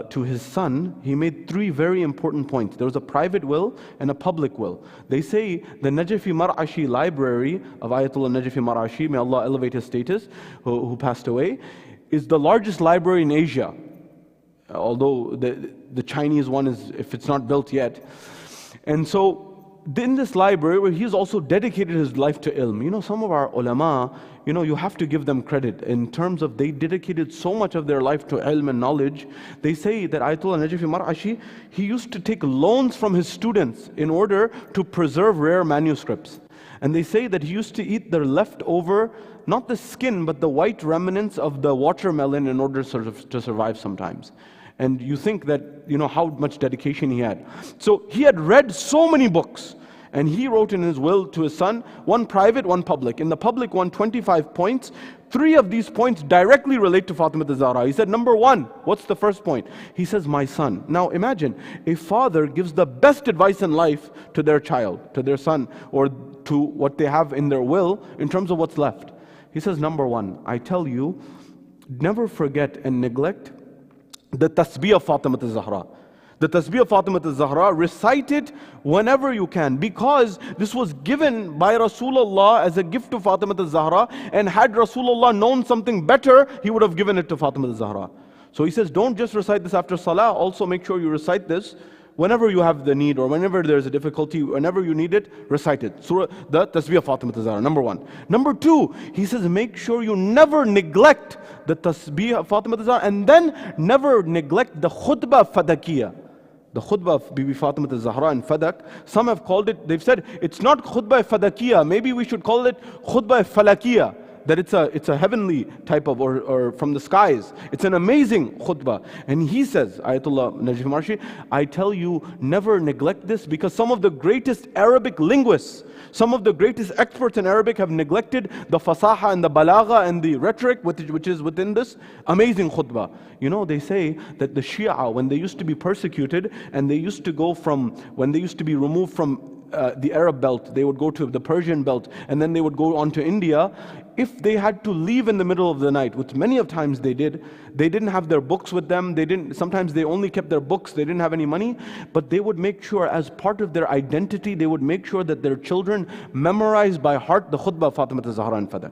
to his son, he made three very important points. There was a private will and a public will. They say the Najafi Mar'ashi library of Ayatollah Najafi Mar'ashi, may Allah elevate his status, who passed away, is the largest library in Asia. Although the Chinese one is, if it's not built yet. And so, in this library, where he's also dedicated his life to ilm. You know, some of our ulama, you have to give them credit in terms of they dedicated so much of their life to ilm and knowledge. They say that Ayatollah Najafi Mar'ashi, he used to take loans from his students in order to preserve rare manuscripts. And they say that he used to eat the leftover, not the skin, but the white remnants of the watermelon in order to survive sometimes. And you think that, how much dedication he had. So he had read so many books. And he wrote in his will to his son, one private, one public. In the public one, 25 points. 3 of these points directly relate to Fatima al-Zahra. He said, number 1, what's the first point? He says, my son. Now imagine, a father gives the best advice in life to their child, to their son, or to what they have in their will in terms of what's left. He says, number 1, I tell you, never forget and neglect the tasbih of Fatima al-Zahra. The tasbih of Fatima al-Zahra, recite it whenever you can, because this was given by Rasulullah as a gift to Fatima al-Zahra, and had Rasulullah known something better, he would have given it to Fatima al-Zahra. So he says, don't just recite this after salah, also make sure you recite this whenever you have the need, or whenever there's a difficulty, whenever you need it, recite it. Surah, the tasbih of Fatima al-Zahra, number 1. Number 2, he says, make sure you never neglect the tasbih of Fatima al-Zahra, and then never neglect the khutbah fadakiyah. The khutbah of Bibi Fatima al-Zahra and Fadak. Some have called it, they've said, it's not khutbah fadakiyah, maybe we should call it khutbah falakiyah. That it's a heavenly type of, or from the skies. It's an amazing khutbah. And he says, Ayatollah Najafi Mar'ashi, I tell you, never neglect this, because some of the greatest Arabic linguists, some of the greatest experts in Arabic have neglected the fasaha and the balagha and the rhetoric which is within this amazing khutbah. They say that the Shia, when they used to be persecuted, and they used to go when they used to be removed from the Arab belt, they would go to the Persian belt, and then they would go on to India. If they had to leave in the middle of the night, which many of times they did, they didn't have their books with them. Sometimes they only kept their books. They didn't have any money, but they would make sure, as part of their identity, they would make sure that their children memorized by heart the khutbah of Fatima al-Zahra and Fadak.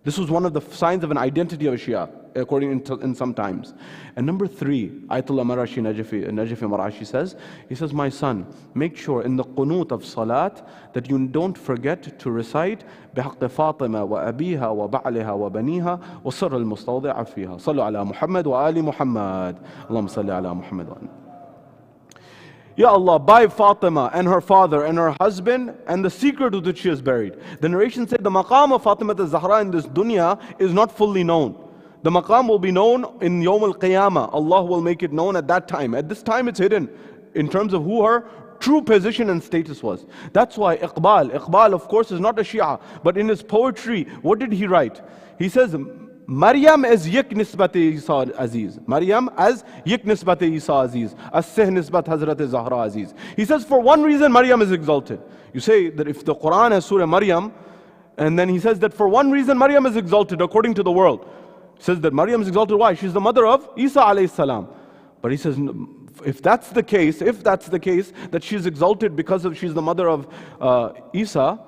This was one of the signs of an identity of a Shia, according in some times. And number 3, Ayatollah Najafi Mar'ashi says, he says, my son, make sure in the qunut of salat that you don't forget to recite بحق فاطمة وأبيها وبعلها وبنيها وسر المستوضع فيها صلوا على محمد وآل محمد اللهم صل على محمد وآل. Ya Allah, by Fatima and her father and her husband and the secret with which she is buried. The narration said the maqam of Fatima al-Zahra in this dunya is not fully known. The maqam will be known in Yawm al-Qiyamah. Allah will make it known at that time. At this time it's hidden in terms of who her true position and status was. That's why Iqbal of course is not a Shia, but in his poetry, what did he write? He says, Maryam as yek nisbat Isa Aziz. Maryam as yek nisbat Isa Aziz. As-seh nisbat Hazrat Zahra Aziz. He says, for one reason Maryam is exalted. You say that if the Quran has Surah Maryam, and then he says that for one reason Maryam is exalted according to the world. He says that Maryam is exalted, why? She's the mother of Isa alayhi salam. But he says, if that's the case, that she's exalted because she's the mother of Isa,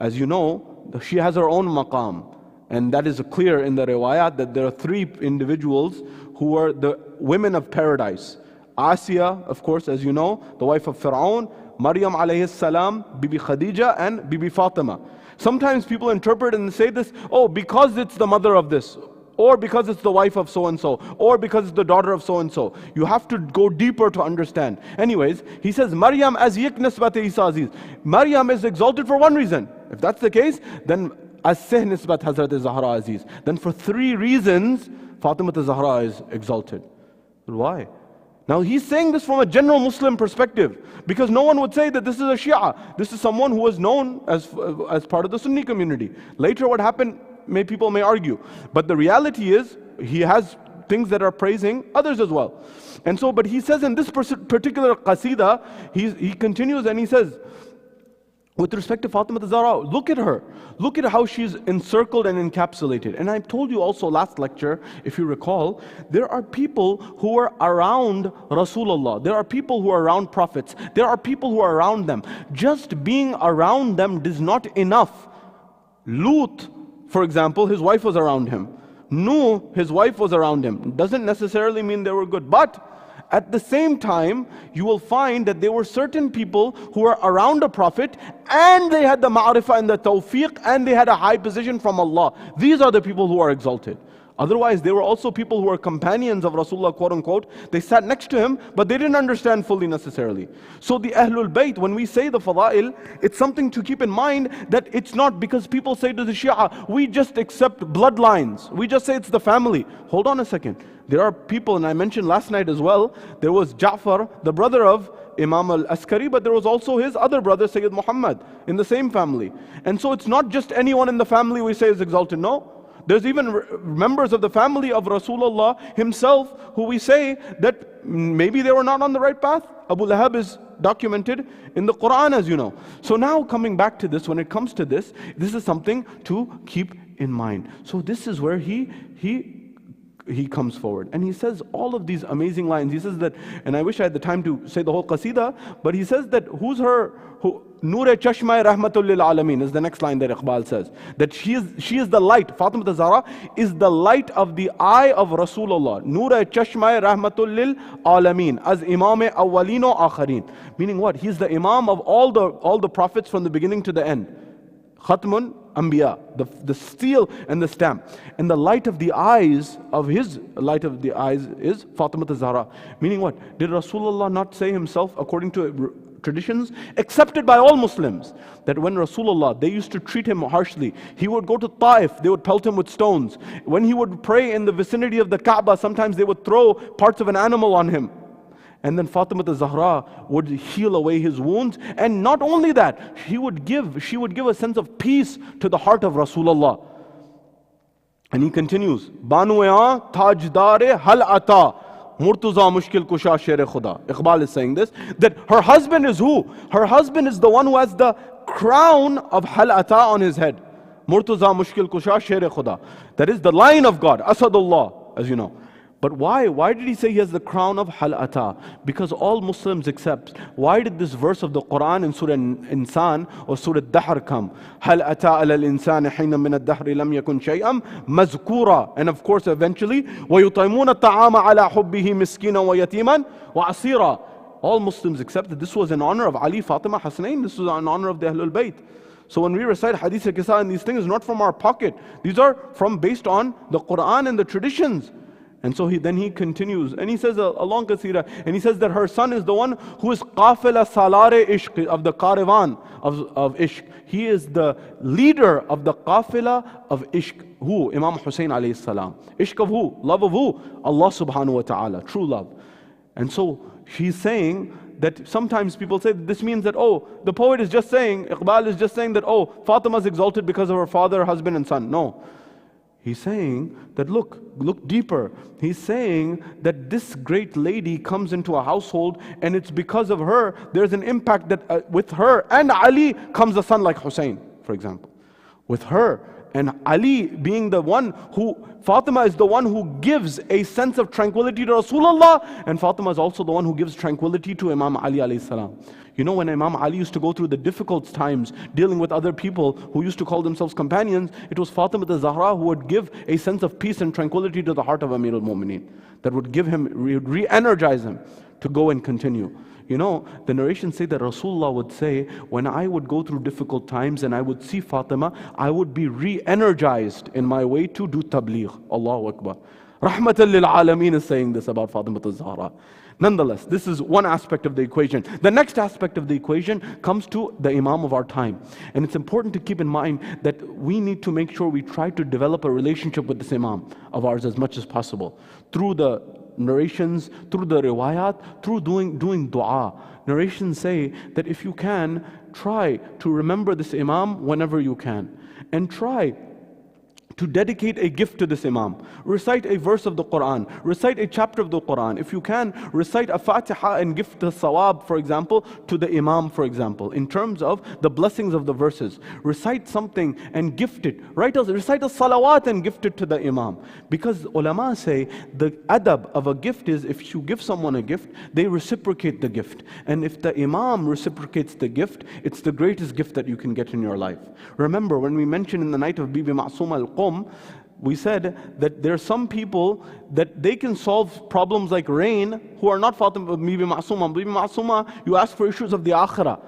as you know, she has her own maqam. And that is clear in the riwayat that there are 3 individuals who are the women of paradise. Asiya, of course, as you know, the wife of Fir'aun, Maryam alayhi salam, Bibi Khadija, and Bibi Fatima. Sometimes people interpret and say this, oh, because it's the mother of this, or because it's the wife of so-and-so, or because it's the daughter of so-and-so. You have to go deeper to understand. Anyways, he says, Maryam as yik nisbat Isa aziz. Maryam is exalted for one reason. If that's the case, then as seh nisbat Hazrat Zahra aziz. Then for 3 reasons, Fatima Zahra is exalted. Why? Now he's saying this from a general Muslim perspective, because no one would say that this is a Shia. This is someone who was known as part of the Sunni community. Later what happened, people may argue. But the reality is, he has things that are praising others as well. And so, but he says in this particular qasida, he continues and he says, with respect to Fatima Zahra, look at her. Look at how she's encircled and encapsulated. And I told you also last lecture, if you recall, there are people who are around Rasulullah. There are people who are around prophets. There are people who are around them. Just being around them is not enough. Lut, for example, his wife was around him. Nuh, his wife was around him. Doesn't necessarily mean they were good. But at the same time, you will find that there were certain people who were around a prophet and they had the ma'rifah and the tawfiq and they had a high position from Allah. These are the people who are exalted. Otherwise, there were also people who were companions of Rasulullah, quote unquote. They sat next to him, but they didn't understand fully necessarily. So the Ahlul Bayt, when we say the Fada'il, it's something to keep in mind that it's not because people say to the Shia, we just accept bloodlines. We just say it's the family. Hold on a second. There are people, and I mentioned last night as well, there was Ja'far, the brother of Imam al-Askari, but there was also his other brother, Sayyid Muhammad, in the same family. And so it's not just anyone in the family we say is exalted, no. There's even members of the family of Rasulullah himself who we say that maybe they were not on the right path. Abu Lahab is documented in the Quran, as you know. So now coming back to this, when it comes to this is something to keep in mind. So this is where he comes forward and he says all of these amazing lines. He says that, and I wish I had the time to say the whole qasida, but he says that Noor-e Chashma Rahmatul Lil Alameen is the next line that Iqbal says. That she is the light. Fatima Zahra is the light of the eye of Rasulullah. Noor-e Chashma Rahmatul Lil Alameen. As Imam-e Awwalin wa Akharin. Meaning what? He's the Imam of all the prophets from the beginning to the end. Khatmun Anbiya, the seal and the stamp. And the light of the eyes is Fatima Zahra. Meaning what? Did Rasulullah not say himself, according to traditions, accepted by all Muslims, that when Rasulullah, they used to treat him harshly. He would go to Taif, they would pelt him with stones. When he would pray in the vicinity of the Kaaba, sometimes they would throw parts of an animal on him. And then Fatima Zahra would heal away his wounds. And not only that, she would give a sense of peace to the heart of Rasulullah. And he continues, Banu-e-an tajdare hal ata Murtuza mushkil kusha shere khuda. Iqbal is saying this, that her husband is who? Her husband is the one who has the crown of hal ata on his head. Murtuza mushkil kusha shere khuda. That is the lion of God, Asadullah, as you know. But why? Why did he say he has the crown of Hal Ata? Because all Muslims accept. Why did this verse of the Quran in Surah Insan or Surah Dahr come? Hal Ata ala al-insani hina min ad-dahri lam yakun shay'an mazkura. And of course eventually, وَيُطَيْمُونَ الطَّعَامَ عَلَى حُبِّهِ مِسْكِينًا وَيَتِيمًا وَعَصِيرًا. All Muslims accept that this was in honor of Ali, Fatima, Hasnain. This was in honor of the Ahlul Bayt. So when we recite Hadith al-Kisa and these things, not from our pocket. These are based on the Quran and the traditions. And so then he continues, and he says a long qasida, and he says that her son is the one who is qafila salare ishq, of the caravan of ishq. He is the leader of the qafila of ishq. Who? Imam Hussein alayhi salam. Ishq of who? Love of who? Allah subhanahu wa ta'ala. True love. And so he's saying that sometimes people say that this means that, the poet is just saying, Iqbal is just saying that, Fatima is exalted because of her father, husband and son. No. He's saying that look deeper. He's saying that this great lady comes into a household and it's because of her, there's an impact that with her and Ali comes a son like Hussein, for example. With her and Ali being the one Fatima is the one who gives a sense of tranquility to Rasulullah, and Fatima is also the one who gives tranquility to Imam Ali alayhi salam. You know, when Imam Ali used to go through the difficult times dealing with other people who used to call themselves companions, it was Fatima Zahra who would give a sense of peace and tranquility to the heart of Amir al-Mu'mineen, that would give him, re-energize him to go and continue. You know, the narrations say that Rasulullah would say, when I would go through difficult times and I would see Fatima, I would be re-energized in my way to do tabligh. Allahu Akbar. Rahmatan lil Alameen is saying this about Fatima Zahra. Nonetheless, this is one aspect of the equation. The next aspect of the equation comes to the Imam of our time. And it's important to keep in mind that we need to make sure we try to develop a relationship with this Imam of ours as much as possible. Through the narrations, through the riwayat, through doing dua. Narrations say that if you can, try to remember this Imam whenever you can. And try to dedicate a gift to this Imam. Recite a verse of the Quran. Recite a chapter of the Quran. If you can, recite a Fatiha and gift the sawab, for example, to the Imam, for example, in terms of the blessings of the verses. Recite something and gift it. Recite a salawat and gift it to the Imam. Because ulama say the adab of a gift is if you give someone a gift, they reciprocate the gift. And if the Imam reciprocates the gift, it's the greatest gift that you can get in your life. Remember, when we mentioned in the night of Bibi Ma'suma al-Qum, we said that there are some people that they can solve problems like rain who are not Fatima Bibi Ma'suma. Bibi Ma'suma, you ask for issues of the akhirah.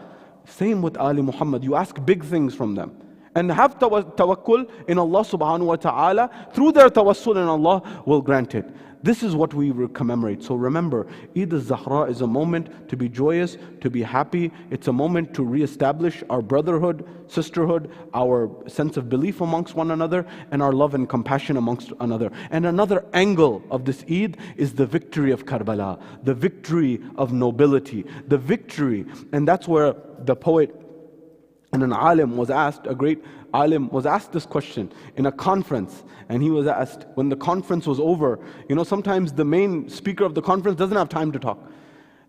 Same with Ali Muhammad, you ask big things from them. And have tawakkul in Allah subhanahu wa ta'ala. Through their tawassul in Allah will grant it. This is what we commemorate. So remember, Eid al-Zahra is a moment to be joyous, to be happy. It's a moment to reestablish our brotherhood, sisterhood, our sense of belief amongst one another, and our love and compassion amongst another. And another angle of this Eid is the victory of Karbala, the victory of nobility, the victory. And that's where the poet and an alim was asked, a great alim was asked this question in a conference. And he was asked, when the conference was over, you know, sometimes the main speaker of the conference doesn't have time to talk.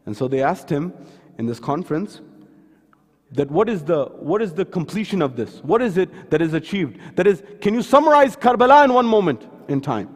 And so they asked him in this conference that what is the completion of this? What is it that is achieved? That is, can you summarize Karbala in one moment in time?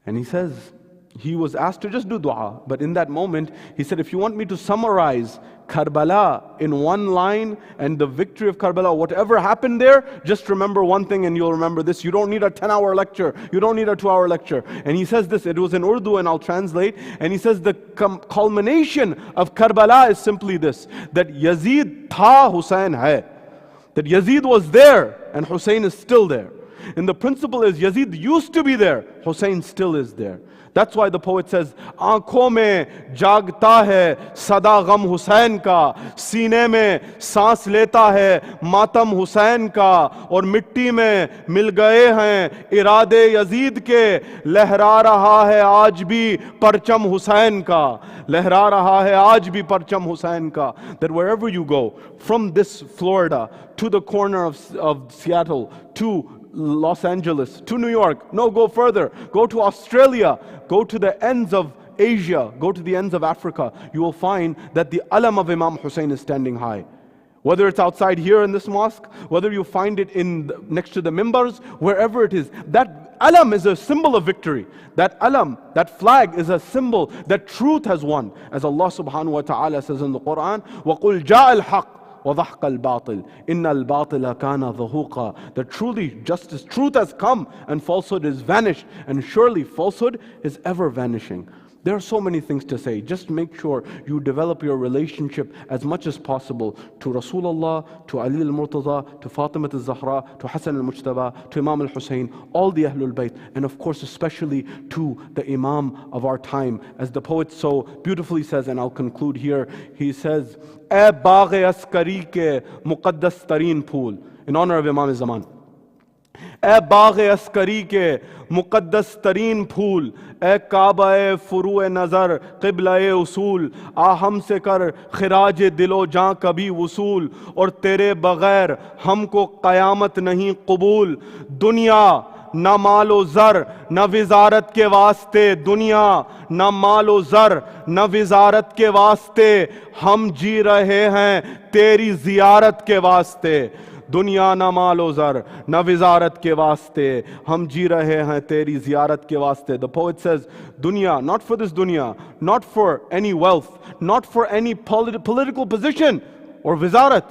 And he says, he was asked to just do dua, but in that moment, he said, if you want me to summarize Karbala in one line and the victory of Karbala, whatever happened there, just remember one thing and you'll remember this. You don't need a 10-hour lecture. You don't need a 2-hour lecture. And he says this, it was in Urdu and I'll translate, and he says the culmination of Karbala is simply this, that Yazid tha Hussain hai. That Yazid was there and Hussein is still there. And the principle is Yazid used to be there, Hussein still is there. That's why the poet says, आँखों में जागता है सदा गम हुसैन का, सीने में सांस लेता है मातम हुसैन का, और मिट्टी में मिल गए हैं इरादे यजीद के, लहरा रहा है आज भी परचम हुसैन का, लहरा रहा है आज भी परचम हुसैन का. That wherever you go, from this Florida to the corner of Seattle, to Los Angeles, to New York, no, go further, go to Australia, go to the ends of Asia, go to the ends of Africa, you will find that the alam of Imam Hussein is standing high. Whether it's outside here in this mosque, whether you find it next to the mimbars, wherever it is, that alam is a symbol of victory. That alam, that flag is a symbol that truth has won. As Allah subhanahu wa ta'ala says in the Quran, وَقُلْ جَاءَ الْحَقِّ وَضَحْقَ الْبَاطِلِ إِنَّ الْبَاطِلَ كَانَ ظَهُوقًا. That truly justice, truth has come and falsehood is vanished, and surely falsehood is ever vanishing. There are so many things to say. Just make sure you develop your relationship as much as possible to Rasulullah, to Ali al-Murtaza, to Fatima al-Zahra, to Hassan al-Mujtaba, to Imam al-Hussein, all the Ahlul Bayt, and of course especially to the Imam of our time. As the poet so beautifully says, and I'll conclude here, he says, "Ay bagh-e askari ke muqaddas tareen phool," in honor of Imam al-Zaman. "Ay bagh-e askari ke मुक़द्दस तरीन फूल, ए काबा फ़ुरू नज़र क़िबला उसूल, आ हमसे कर खिराज दिलो जाँ कभी वसूल, और तेरे बग़ैर हमको क़यामत नहीं क़बूल, दुनिया न मालो ज़र न विज़ारत के वास्ते, दुनिया न मालो ज़र न विज़ारत के वास्ते, हम जी रहे हैं तेरी ज़ियारत के वास्ते, दुनिया न मालो ज़र न विज़ारत के वास्ते, हम जी रहे हैं तेरी ज़ियारत के वास्ते. The poet says, dunya, not for this dunya, not for any wealth, not for any political position or vizarat,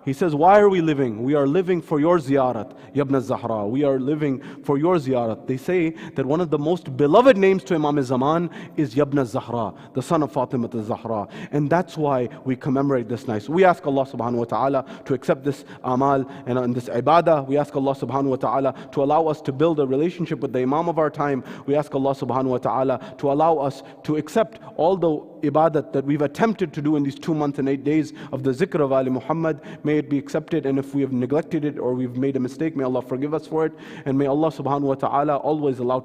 He says, why are we living? We are living for your ziyarat, Yabna Zahra. We are living for your ziyarat. They say that one of the most beloved names to Imam Zaman is Yabna Zahra, the son of Fatima Zahra. And that's why we commemorate this night. We ask Allah subhanahu wa ta'ala to accept this amal and this ibadah. We ask Allah subhanahu wa ta'ala to allow us to build a relationship with the Imam of our time. We ask Allah subhanahu wa ta'ala to allow us to accept all the ibadat that we've attempted to do in these 2 months and 8 days of the zikr of Ali Muhammad. May it be accepted, and if we have neglected it or we've made a mistake, may Allah forgive us for it, and may Allah subhanahu wa ta'ala always allow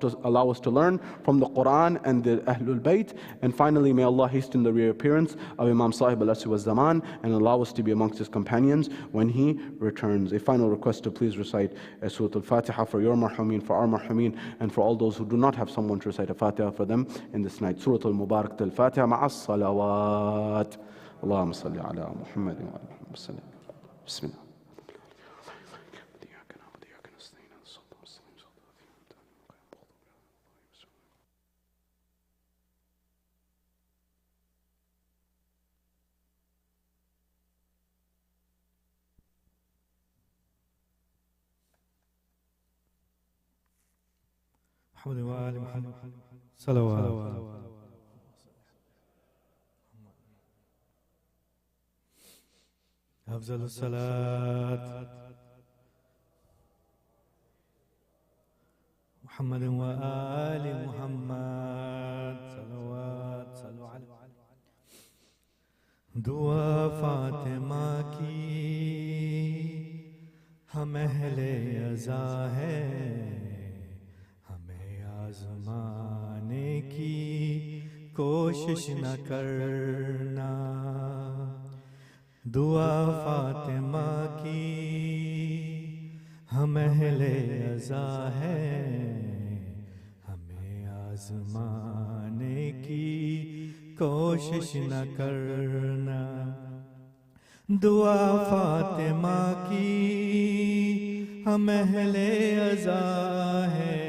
us to learn from the Quran and the Ahlul Bayt. And finally, may Allah hasten the reappearance of Imam Sahib al-Asr wa Zaman and allow us to be amongst his companions when he returns. A final request to please recite Surah Al-Fatiha for your marhameen, for our marhameen, and for all those who do not have someone to recite a Fatiha for them in this night. Surah Al-Mubarak Al-Fatiha ma'a الصلوات اللهم صل على محمد وعلى محمد وسلم بسم الله إياك نعبد وإياك نستعين اهدنا الصراط المستقيم صراط محمد وآل محمد صلوات أفضل الصلاة محمد وآل محمد صلوات صلوا عليه دعا فاطمہ کی ہم اہل عزا ہے ہمیں آزمانے کی کوشش نہ کرنا دعا فاطمہ کی ہم اہل عزا ہے ہمیں آزمانے کی کوشش نہ کرنا دعا فاطمہ کی ہم اہل عزا ہے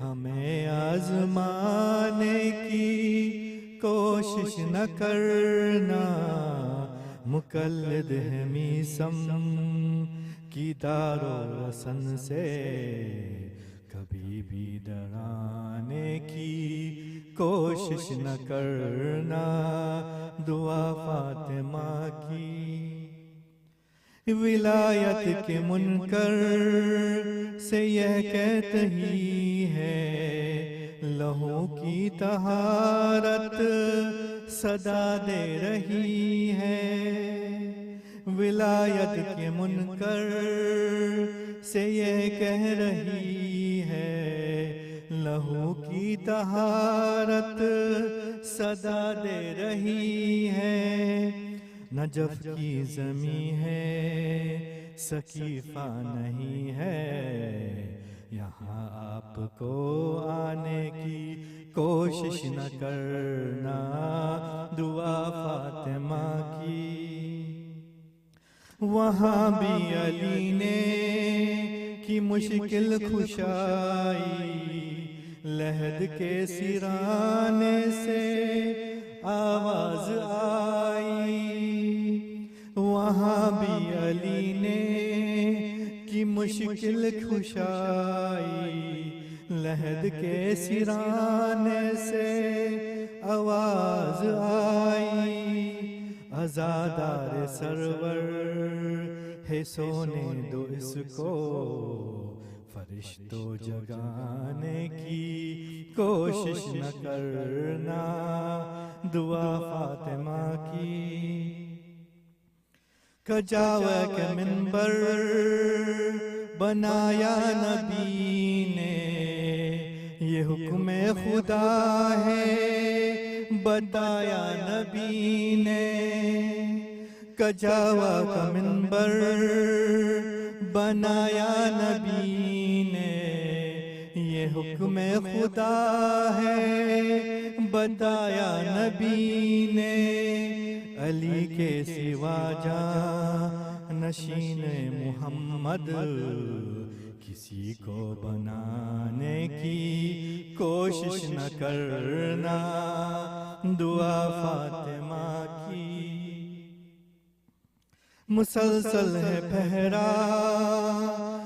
ہمیں آزمانے کی کوشش نہ کرنا مقلد ہے میسم کی دار و رسن سے کبھی بھی ڈرانے کی کوشش نہ کرنا دعا فاطمہ کی ولایت کے منکر سے یہ کہتے ہی ہے لہو کی طہارت صدا دے رہی ہے ولایت کے منکر سے یہ کہہ رہی ہے لہو کی طہارت صدا دے رہی ہے نجف کی زمین ہے سقیفہ نہیں ہے یہاں آپ کو آنے کی کوشش نہ کرنا دعا فاطمہ کی وہاں بھی علی نے کی مشکل کشائی لحد کے سرانے سے آواز آئی وہاں بھی علی نے کی مشکل کشائی لحد کے سرانے سے آواز آئی عزادار سرور ہے سونے دو اس کو فرشتوں جگانے کی کوشش نہ کرنا دعا فاطمہ کی کجاوہ کے منبر بنایا نبی نے یہ حکم خدا ہے بتایا نبی نے کجاوہ کا منبر بنایا نبی نے یہ حکم خدا ہے بتایا نبی نے علی کے سوا جاں نشین محمد کسی کو بنانے کی کوشش نہ کرنا دعا فاطمہ کی مسلسل ہے پہرا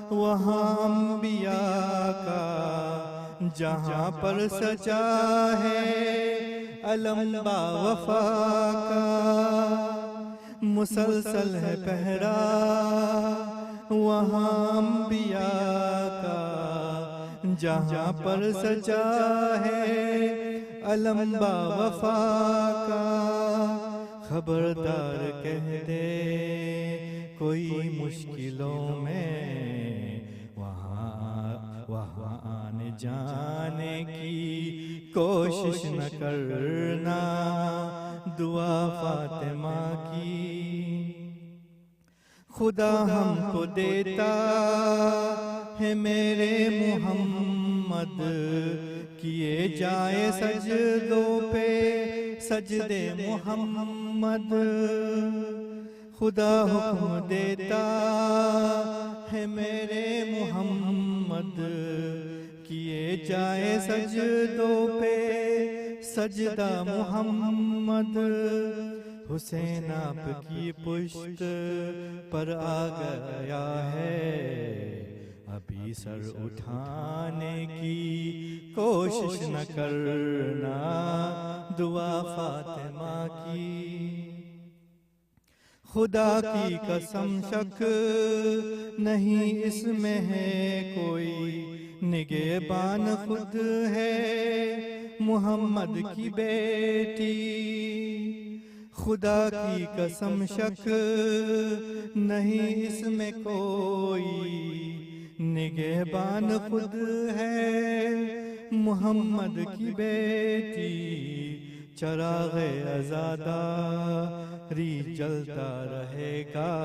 وہاں انبیاء کا، جہاں پر سجا ہے علم با وفا کا۔ مسلسل ہے پہرا وہاں انبیاء کا، جہاں پر سجا ہے علم با وفا کا۔ خبردار کہہ دے کوئی مشکلوں میں، وہاں آنے جانے کی کوشش نہ کرنا، دعا فاطمہ کی۔ خدا ہم کو دیتا ہے میرے محمد، کیے جائے سجدوں پہ سجدے محمد۔ خدا حکم دیتا ہے میرے محمد، کیے جائے سجدوں پہ سجدہ محمد۔ حسین آپ کی پشت پر آ گیا ہے، ابھی سر اٹھانے کی کوشش نہ کرنا، دعا فاطمہ کی۔ خدا کی قسم شک نہیں اس میں ہے کوئی، نگہبان خود ہے محمد کی بیٹی۔ خدا کی قسم شک نہیں اس میں کوئی، نگہبان خود ہے محمد کی بیٹی۔ چراغ عزاداری جلتا رہے گا،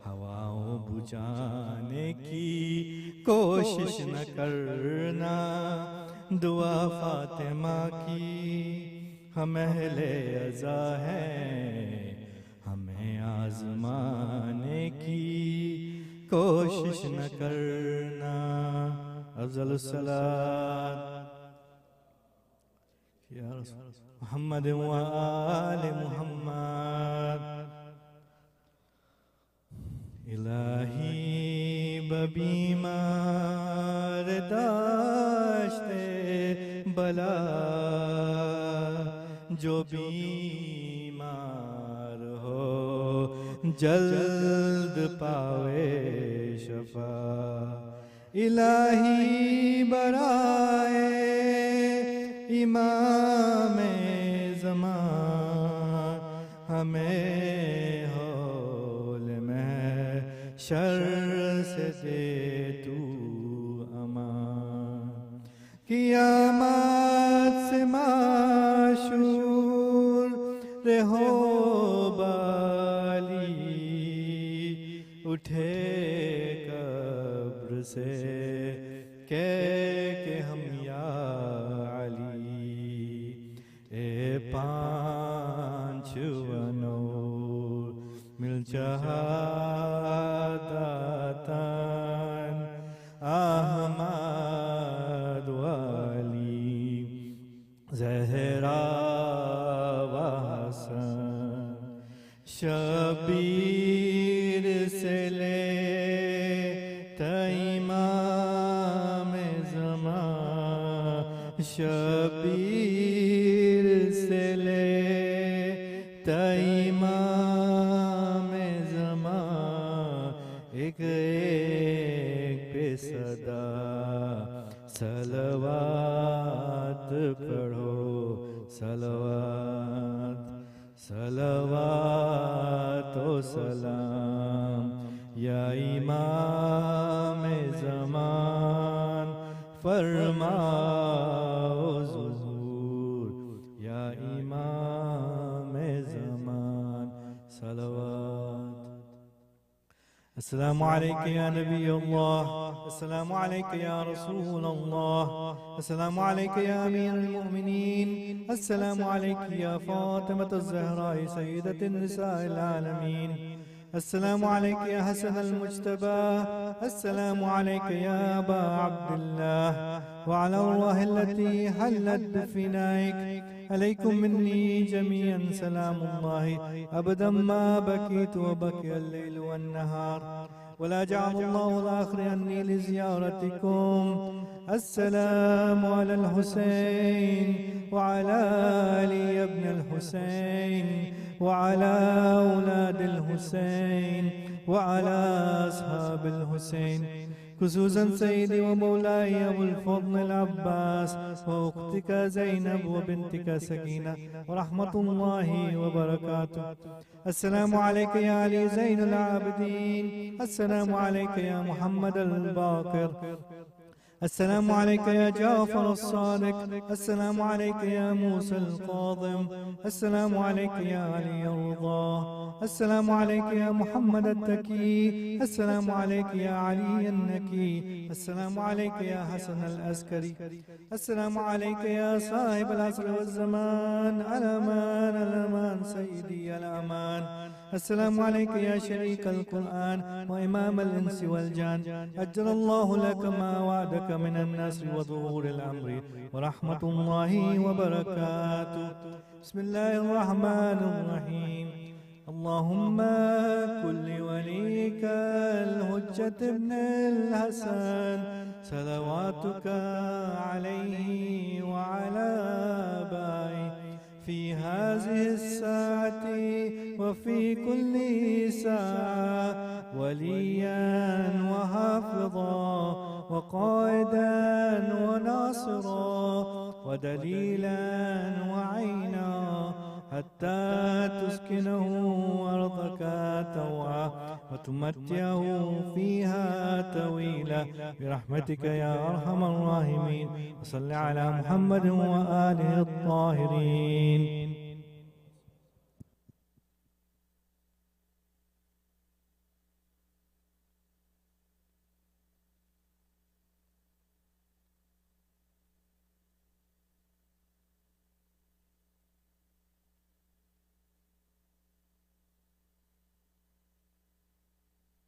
ہواؤں بجھانے کی کوشش نہ کرنا، دعا فاطمہ کی۔ ہم اہل عزا ہیں، ہمیں آزمانے کی کوشش نہ کرنا۔ افضل الصلاۃ یا رسول محمد و آل محمد۔ الہی ببیمار داشتے بلا، جو بیمار ہو جلد پاوے شفا۔ الہی برائے امام زمان، ہمیں ہول میں شر سے دے تو امان۔ قیامت سے معشور رہو بالی، اٹھے قبر سے کہ ہم یا علی، اے پانچ نور مل شہادتاً احمد والی، زہرا و حسن شبیر سے لے امام زمان، شبیر سے لے امام زمان، ایک ایک پہ صدا صلوات پڑھو، صلوات صلوات و سلام یا امام زمان، فرماؤ ظہور یا امام زمان، صلوات۔ السلام علیکم یا نبی اللہ، السلام علیکم یا رسول اللہ، السلام علیکم یا امیر المؤمنین، السلام علیکم یا فاطمة الزہراء سیدۃ النساء العالمین، السلام علیکم یا حسن المجتبى، السلام علیکم یا ابا عبداللہ، وعلى الروح التي حلت بفنائك عليكم مني جميعا سلام الله أبدا ما بكيت وبكي الليل والنهار ولا جعل الله الآخر عني لزيارتكم. السلام على الحسين وعلى علي بن الحسين وعلى أولاد الحسين وعلى أصحاب الحسين، خصوصا سيدي ومولاي أبو الفضل العباس وأختك زينب وبنتك سكينة ورحمة الله وبركاته. السلام عليك يا علي زين العابدين، السلام عليك يا محمد الباقر، السلام عليك يا جعفر الصادق، السلام عليك يا موسى القاضم، السلام عليك يا علي الرضا، السلام عليك يا محمد التكي، السلام عليك يا علي النكي، السلام عليك يا حسن العسكري، السلام عليك يا صاحب العصر والزمان، الأمان الأمان سيدي الأمان، السلام عليك يا شريك القرآن وإمام الإنس والجان، أجل الله لك ما وعدك من النصر وظهور الأمر ورحمة الله وبركاته. بسم الله الرحمن الرحيم. اللهم كن لوليك الحجة ابن الحسن صلواتك عليه وعلى آبائه في هذه الساعة وفي كل ساعة وليا وحافظا وقائدا وناصرا ودليلا وعينا حتى تسكنه أرضك طوعا وتمتعه فيها طويلا برحمتك يا أرحم الراحمين. وصل على محمد وآله الطاهرين.